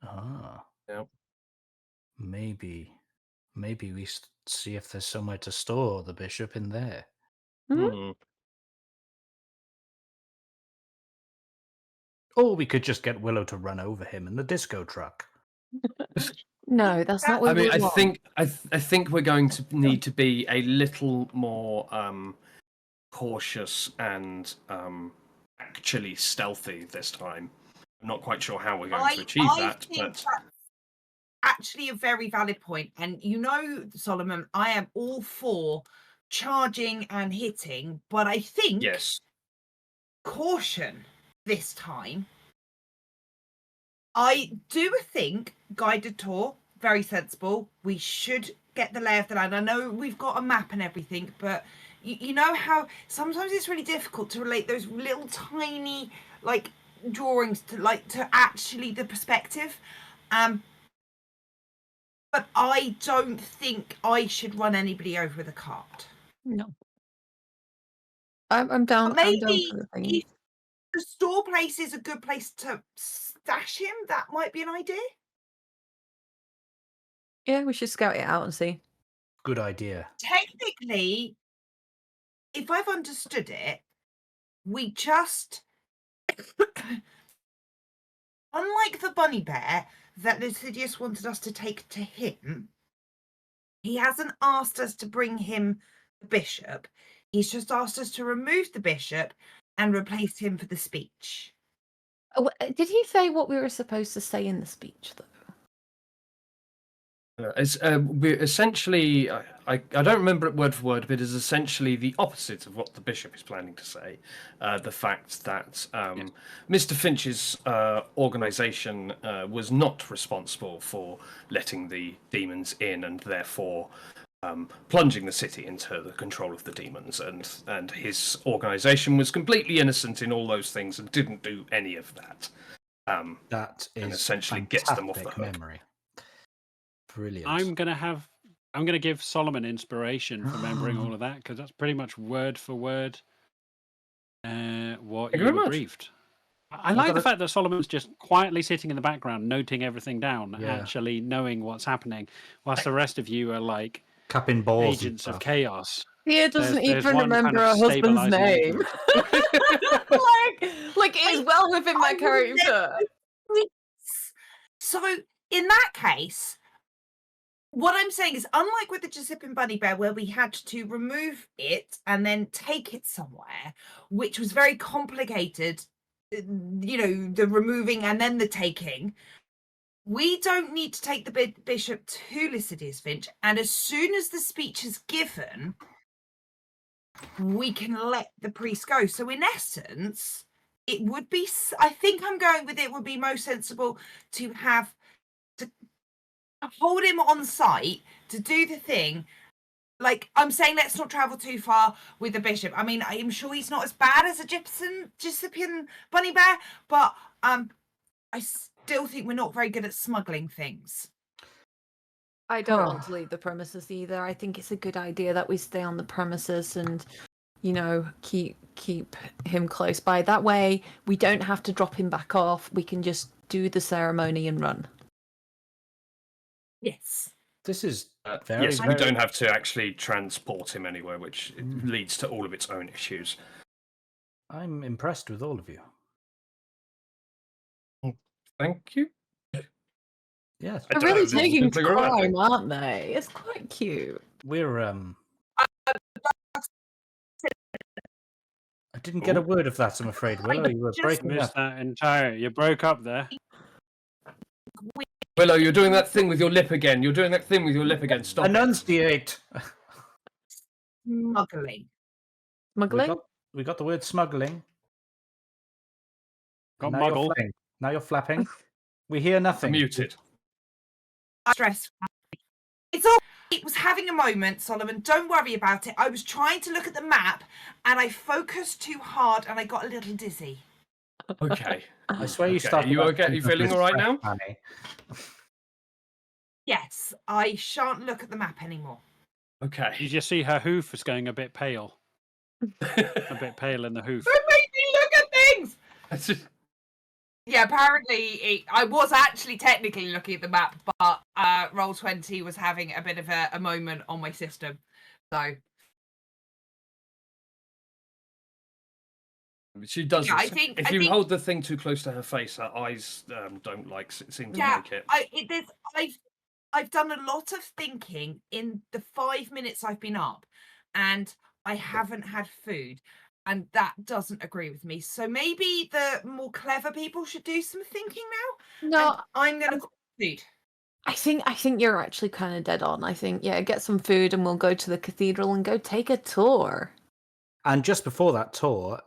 Ah. Yeah. Maybe we see if there's somewhere to store the bishop in there. Hmm. Or we could just get Willow to run over him in the disco truck. No, that's not what I mean, we I want. think we're going to need to be a little more cautious and actually stealthy this time. I'm not quite sure how we're going to achieve that, think but that's actually a very valid point. And you know, Solomon, I am all for charging and hitting, but I think yes, caution this time. I do think guided tour, very sensible. We should get the lay of the land. I know we've got a map and everything, but you know how sometimes it's really difficult to relate those little tiny like drawings to actually the perspective. But I don't think I should run anybody over with a cart. No. I'm down. But I'm down maybe for the thing. if the store place is a good place to stash him, that might be an idea. Yeah, we should scout it out and see. Good idea. Technically, if I've understood it, we just, unlike the bunny bear that Lucidius wanted us to take to him, he hasn't asked us to bring him the bishop. He's just asked us to remove the bishop and replace him for the speech. Did he say what we were supposed to say in the speech, though? We're essentially, I don't remember it word for word, but it is essentially the opposite of what the bishop is planning to say. The fact that Mr. Finch's organisation was not responsible for letting the demons in, and therefore plunging the city into the control of the demons, and his organisation was completely innocent in all those things and didn't do any of that. That is and essentially gets them off the fantastic hook. memory. Brilliant. I'm gonna give Solomon inspiration for remembering all of that, because that's pretty much word for word what Thank you you very were much. briefed. I like the fact that Solomon's just quietly sitting in the background, noting everything down, actually knowing what's happening, whilst the rest of you are like Capping balls and agents of stuff. chaos. Thea doesn't There's even one kind remember of her husband's stabilising name. influence. like it is well within my character. So in that case, what I'm saying is, unlike with the Giuseppe Bunny Bear, where we had to remove it and then take it somewhere, which was very complicated, the removing and then the taking, we don't need to take the bishop to Lycidius Finch. And as soon as the speech is given, we can let the priest go. So in essence, it would be, I think I'm going with it would be most sensible to hold him on site to do the thing. Like, I'm saying, let's not travel too far with the bishop. I mean, I'm sure he's not as bad as a Giuseppean bunny bear, but I still think we're not very good at smuggling things. I don't want to leave the premises either. I think it's a good idea that we stay on the premises and, keep him close by. That way, we don't have to drop him back off. We can just do the ceremony and run. Yes. This is yes, we don't have to actually transport him anywhere, which leads to all of its own issues. I'm impressed with all of you. Thank you. Yes. They're really taking time, aren't they? It's quite cute. We're I didn't get a word of that, I'm afraid, Willow. You were breaking Missed up. that entire. You broke up there. Willow, you're doing that thing with your lip again. Stop Enunciate. Smuggling. Smuggling? We got the word smuggling. Got Now muggle. Now you're flapping. We hear nothing. Muted. Stress. It was having a moment, Solomon. Don't worry about it. I was trying to look at the map and I focused too hard and I got a little dizzy. Okay. I swear you Okay, started. you okay? You feeling all right now? Annie. Yes, I shan't look at the map anymore. Okay. You just see her hoof is going a bit pale. A bit pale in the hoof. Don't make me look at things! Yeah, apparently I was actually technically looking at the map, but Roll20 was having a bit of a moment on my system. So she does. Yeah, this. If you hold the thing too close to her face, her eyes don't seem to like it. I've done a lot of thinking in the 5 minutes I've been up, and I haven't had food. And that doesn't agree with me. So maybe the more clever people should do some thinking now. No, and I'm gonna cook food. I think you're actually kind of dead on. I think get some food and we'll go to the cathedral and go take a tour. And just before that tour,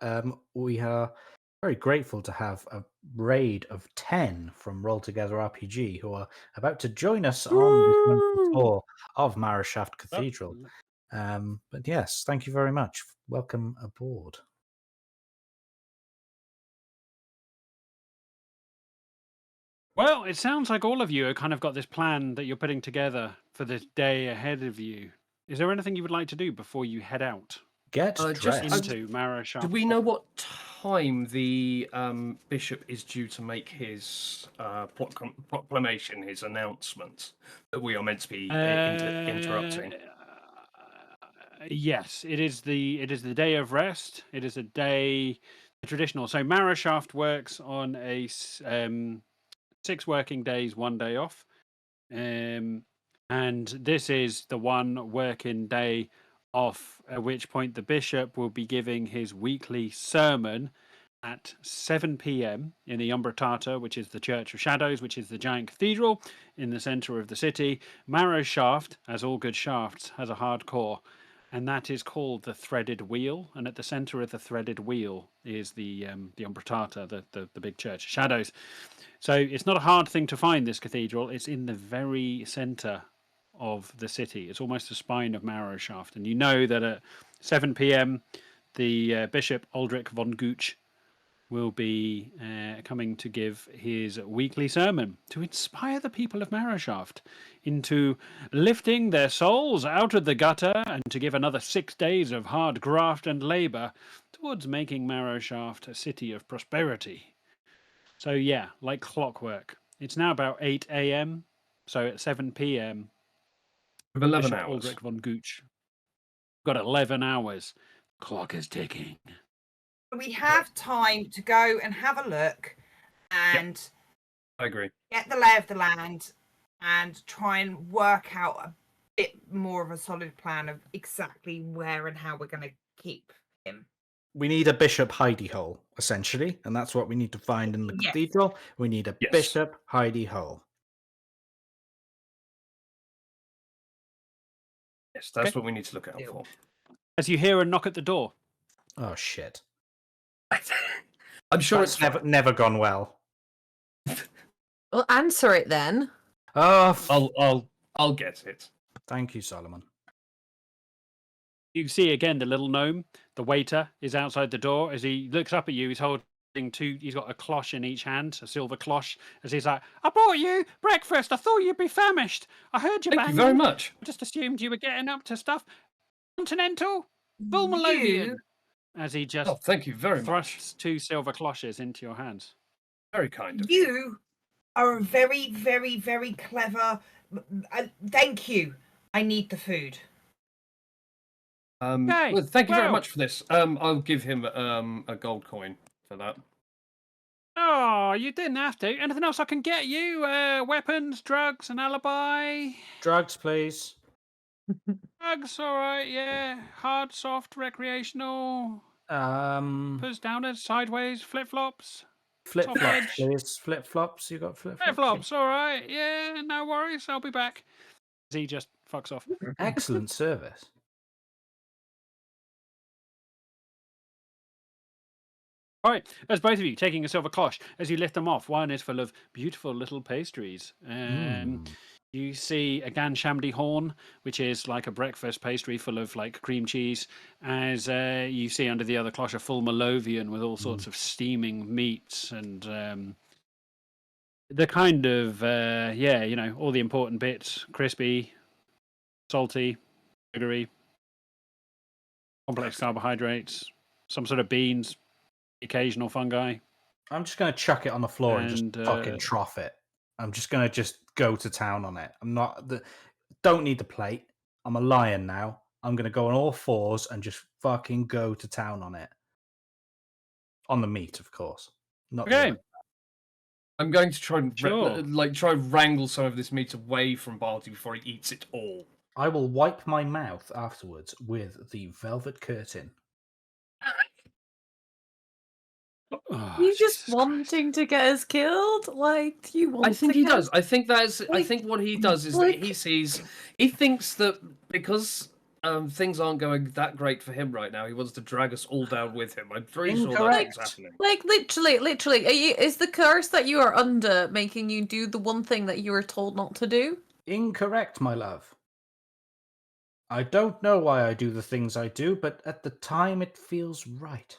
we are very grateful to have a raid of 10 from Roll Together RPG who are about to join us on this wonderful tour of Marrowshaft Cathedral. But yes, thank you very much. Welcome aboard. Well, it sounds like all of you have kind of got this plan that you're putting together for this day ahead of you. Is there anything you would like to do before you head out? Get dressed. Into Marrowshaft. Do we know what time the bishop is due to make his proclamation, his announcement that we are meant to be interrupting? Yes, it is the day of rest. It is a day traditional. So Marrowshaft works on a 6 working days, 1 day off. And this is the one working day off, at which point the bishop will be giving his weekly sermon at 7 p.m. in the Umbratata, which is the Church of Shadows, which is the giant cathedral in the center of the city. Marrowshaft, as all good shafts, has a hard core, and that is called the Threaded Wheel. And at the center of the Threaded Wheel is the Umbratata, the big Church of Shadows. So it's not a hard thing to find, this cathedral. It's in the very center of the city. It's almost the spine of Marrowshaft. And you know that at 7 p.m., the Bishop Aldrich von Gooch will be coming to give his weekly sermon to inspire the people of Marrowshaft into lifting their souls out of the gutter and to give another 6 days of hard graft and labour towards making Marrowshaft a city of prosperity. So yeah, like clockwork. It's now about 8 a.m. So at 7 p.m. With 11 Bishop hours. Aldrich von Gooch got 11 hours. Clock is ticking. We have time to go and have a look and I agree. get the lay of the land and try and work out a bit more of a solid plan of exactly where and how we're going to keep him. We need a bishop hidey hole, essentially, and that's what we need to find in the Yes. cathedral. We need a Yes. bishop hidey hole. Yes, that's Okay. what we need to look out Deal. for. As you hear a knock at the door. Oh shit! I'm sure That's it's never gone well. Well, answer it then. Oh, I'll get it. thank you, Solomon. You see again the little gnome. The waiter is outside the door. As he looks up at you, he's holding he's got a cloche in each hand, a silver cloche. As he's like, I brought you breakfast. I thought you'd be famished. I heard you Thank you banging. very much. I just assumed you were getting up to stuff. Continental, full Melovian. As he just Oh, thank you very much. thrusts 2 silver cloches into your hands. Very kind of you. You are a very, very, very clever. Thank you. I need the food. Okay, Well, thank you very well. much for this. I'll give him a gold coin for that. Oh, you didn't have to. Anything else I can get you? Weapons, drugs, an alibi? Drugs, please. Drugs, all right, yeah. Hard, soft, recreational. Uppers, downers, sideways, flip-flops. Flip Top flops, edge. please. Flip flops. You got flip flops. Flip-flops, all right. Yeah, no worries. I'll be back. He just fucks off. Excellent service. All right, as both of you taking a silver cloche, as you lift them off, one is full of beautiful little pastries. You see a gan shamdi horn, which is like a breakfast pastry full of like cream cheese. As you see under the other cloche, a full Melovian with all sorts of steaming meats and the kind of all the important bits: crispy, salty, sugary, complex carbohydrates, some sort of beans, occasional fungi. I'm just going to chuck it on the floor and just And, fucking trough it. I'm just going to just go to town on it. I'm not don't need the plate. I'm a lion now. I'm going to go on all fours and just fucking go to town on it. On the meat, of course. Not the Okay. other. I'm going to try and Sure. try and wrangle some of this meat away from Barty before he eats it all. I will wipe my mouth afterwards with the velvet curtain. Oh, You just Jesus wanting to get us killed? Like, do you want I think to he get does. I think that's. I Like- think what he does is like- that he thinks that because things aren't going that great for him right now, he wants to drag us all down with him. I'm pretty sure that's Incorrect. what's happening. Like, literally, is the curse that you are under making you do the one thing that you were told not to do? Incorrect, my love. I don't know why I do the things I do, but at the time it feels right.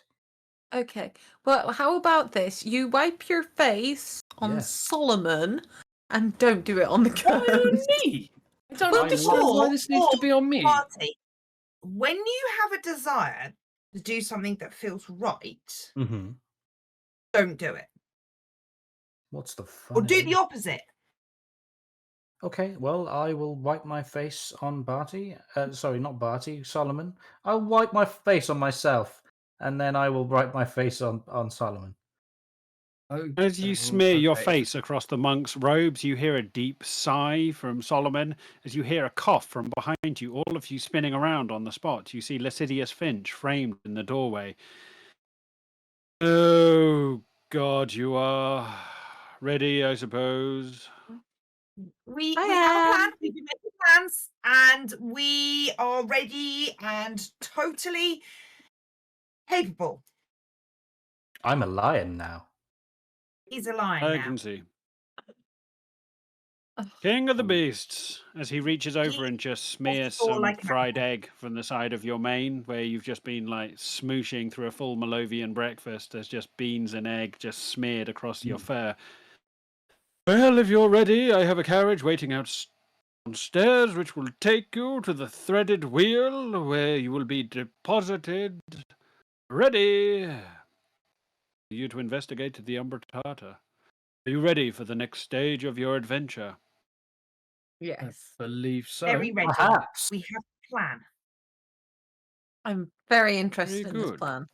Okay, well, how about this? You wipe your face on Yes. Solomon and don't do it on the Why on curse. me? I don't Well, understand why this needs to be on me. Barty, when you have a desire to do something that feels right, Mm-hmm. don't do it. What's the fun? Or in do it? the opposite. Okay, well, I will wipe my face on Barty. Sorry, not Barty, Solomon. I'll wipe my face on myself, and then I will wipe my face on Solomon. Oh, As you smear your okay. face across the monk's robes, you hear a deep sigh from Solomon. As you hear a cough from behind you, all of you spinning around on the spot, you see Lascivious Finch framed in the doorway. Oh, God, you are ready, I suppose. We I have a plan. am. We've been making plans, and we are ready and totally capable. I'm a lion now. He's a lion I now. can see. Ugh. King of the Beasts, as he reaches over He and just smears fall some like an fried egg from the side of your mane, where you've just been like smooshing through a full Malovian breakfast. There's just beans and egg just smeared across your fur. Well, if you're ready, I have a carriage waiting downstairs, which will take you to the threaded wheel, where you will be deposited, ready for you to investigate the Umber Tartar. Are you ready for the next stage of your adventure? I Yes. believe so. very ready. Perhaps. We have a plan. I'm very interested in this good. plan.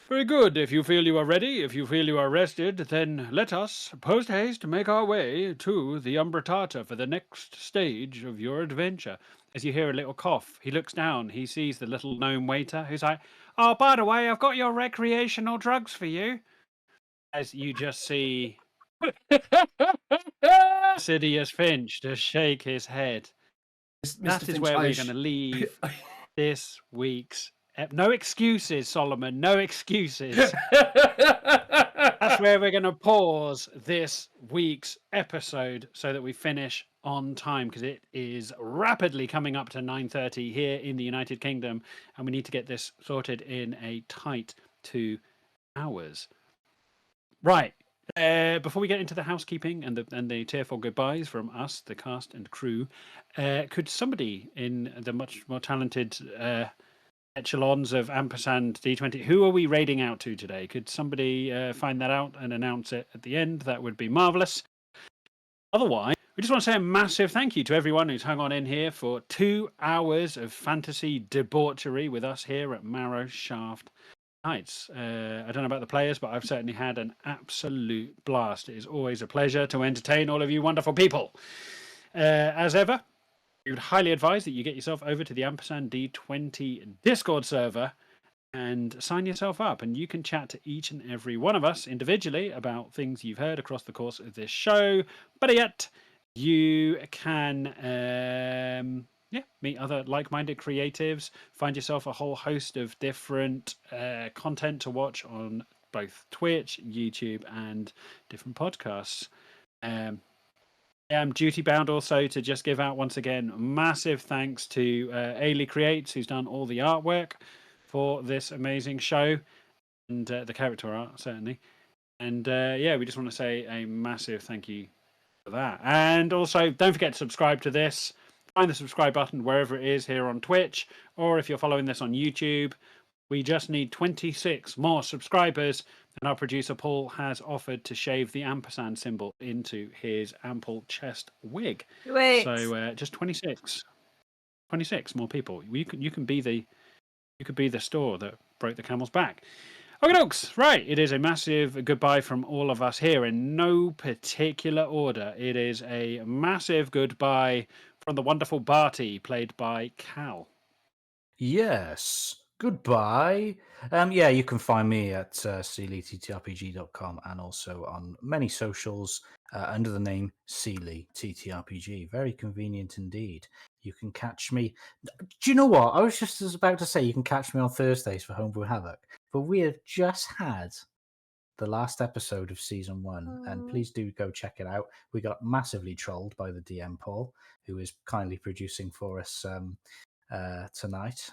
Very good. If you feel you are ready, if you feel you are rested, then let us, post haste, make our way to the Umbratata for the next stage of your adventure. As you hear a little cough, he looks down, he sees the little gnome waiter, who's like, "Oh, by the way, I've got your recreational drugs for you." As you just see Sidious Finch just shake his head. Mr. That is Finch, where I we're ass- going to leave this week's... No excuses, Solomon, no excuses. That's where we're going to pause this week's episode so that we finish on time, because it is rapidly coming up to 9:30 here in the United Kingdom, and we need to get this sorted in a tight 2 hours. Right. Before we get into the housekeeping and the tearful goodbyes from us, the cast and crew, could somebody in the much more talented echelons of Ampersand D20, who are we raiding out to today? Could somebody find that out and announce it at the end? That would be marvellous. Otherwise, we just want to say a massive thank you to everyone who's hung on in here for 2 hours of fantasy debauchery with us here at Marrowshaft Nights. I don't know about the players, but I've certainly had an absolute blast. It is always a pleasure to entertain all of you wonderful people. As ever, we would highly advise that you get yourself over to the Ampersand D20 Discord server and sign yourself up, and you can chat to each and every one of us individually about things you've heard across the course of this show. Better yet, you can meet other like-minded creatives, find yourself a whole host of different content to watch on both Twitch, YouTube, and different podcasts. I am duty bound also to just give out once again massive thanks to Ailey Creates, who's done all the artwork for this amazing show, and the character art certainly. And we just want to say a massive thank you for that. And also, don't forget to subscribe to this. Find the subscribe button wherever it is here on Twitch, or if you're following this on YouTube. We just need 26 more subscribers, and our producer Paul has offered to shave the ampersand symbol into his ample chest wig. Wait. So just 26 more people. You can be the straw that broke the camel's back. Okay, folks, right. It is a massive goodbye from all of us here in no particular order. It is a massive goodbye from the wonderful Barty, played by Cal. Yes. Goodbye. You can find me at seelyttrpg.com and also on many socials under the name Seely TTRPG. Very convenient indeed. You can catch me. Do you know what? I was just about to say you can catch me on Thursdays for Homebrew Havoc, but we have just had the last episode of season 1, and please do go check it out. We got massively trolled by the DM Paul, who is kindly producing for us tonight.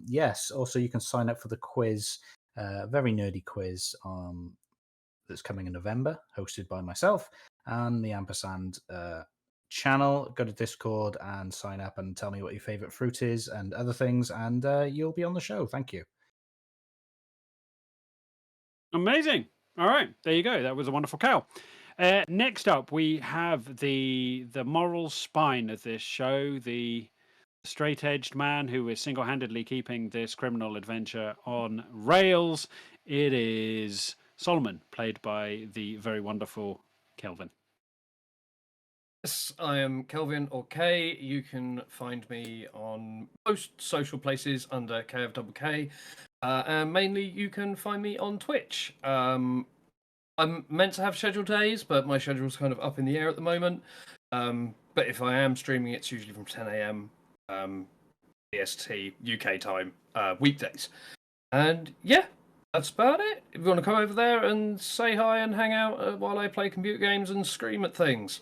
Yes, also you can sign up for the quiz, very nerdy quiz that's coming in November, hosted by myself and the Ampersand channel. Go to Discord and sign up and tell me what your favorite fruit is and other things, and you'll be on the show. Thank you. Amazing. All right, there you go. That was a wonderful cow. Next up, we have the moral spine of this show, the straight-edged man who is single-handedly keeping this criminal adventure on rails. It is Solomon, played by the very wonderful Kalvin. Yes, I am Kalvin or K. You can find me on most social places under K of double K. And mainly you can find me on Twitch. I'm meant to have scheduled days, but my schedule's kind of up in the air at the moment. But if I am streaming, it's usually from 10 a.m. EST UK time, weekdays. And yeah, that's about it. If you want to come over there and say hi and hang out while I play computer games and scream at things.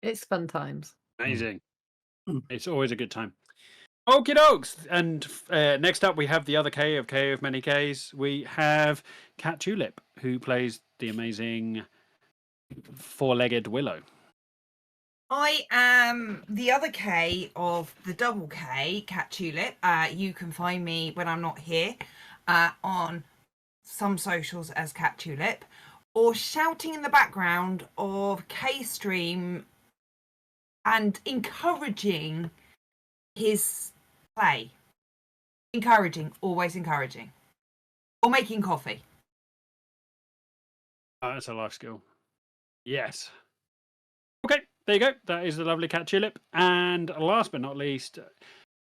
It's fun times. Amazing. It's always a good time. Okie dokes. And next up, we have the other K of many Ks. We have Cat Tulip, who plays the amazing four-legged Willow. I am the other K of the double K, Cat Tulip. You can find me when I'm not here on some socials as Cat Tulip, or shouting in the background of K Stream and encouraging his play. Encouraging, always encouraging. Or making coffee. That's a life skill. Yes. Okay, there you go. That is the lovely Cat Tulip. And last but not least,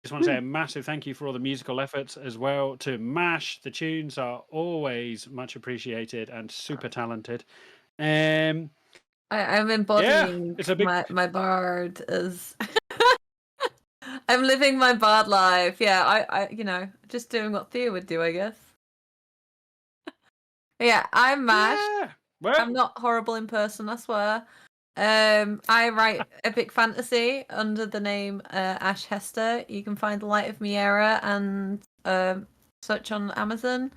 just want to say a massive thank you for all the musical efforts as well to Mash. The tunes are always much appreciated and super talented. I'm embodying it's a big... my bard as I'm living my bard life. Yeah, I just doing what Theo would do, I guess. Yeah, I'm Mash. Yeah. Well... I'm not horrible in person, I swear. I write epic fantasy under the name Ash Hester. You can find The Light of Miera and such on Amazon.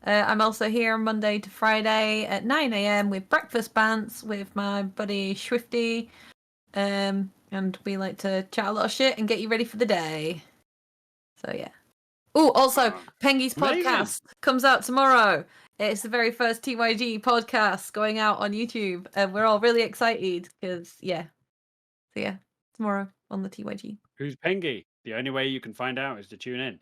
I'm also here Monday to Friday at 9 a.m. with breakfast bants with my buddy Swifty. And we like to chat a lot of shit and get you ready for the day. So yeah. Oh, also, Pengy's podcast comes out tomorrow. It's the very first TYG podcast going out on YouTube, and we're all really excited because, yeah. So yeah, tomorrow on the TYG. Who's Pengy? The only way you can find out is to tune in.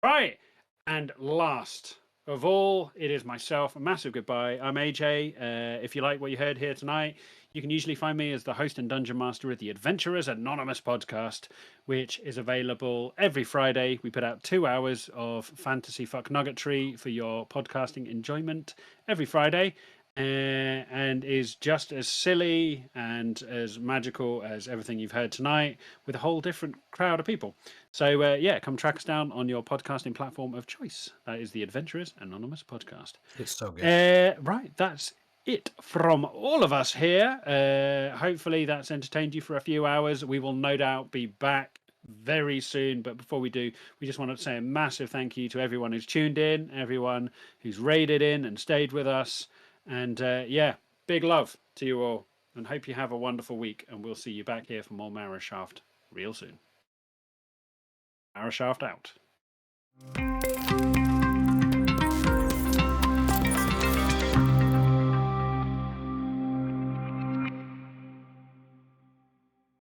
Right, and last of all, it is myself. A massive goodbye. I'm AJ. If you like what you heard here tonight, you can usually find me as the host and dungeon master of the Adventurers Anonymous podcast, which is available every Friday. We put out 2 hours of fantasy fuck nuggetry for your podcasting enjoyment every Friday, and is just as silly and as magical as everything you've heard tonight, with a whole different crowd of people. So yeah, come track us down on your podcasting platform of choice. That is the Adventurers Anonymous podcast. It's so good. Right, that's it from all of us here. Hopefully that's entertained you for a few hours. We will no doubt be back very soon, but before we do, we just want to say a massive thank you to everyone who's tuned in, everyone who's raided in and stayed with us, and yeah, big love to you all, and hope you have a wonderful week, and we'll see you back here for more Marrowshaft real soon. Marrowshaft out.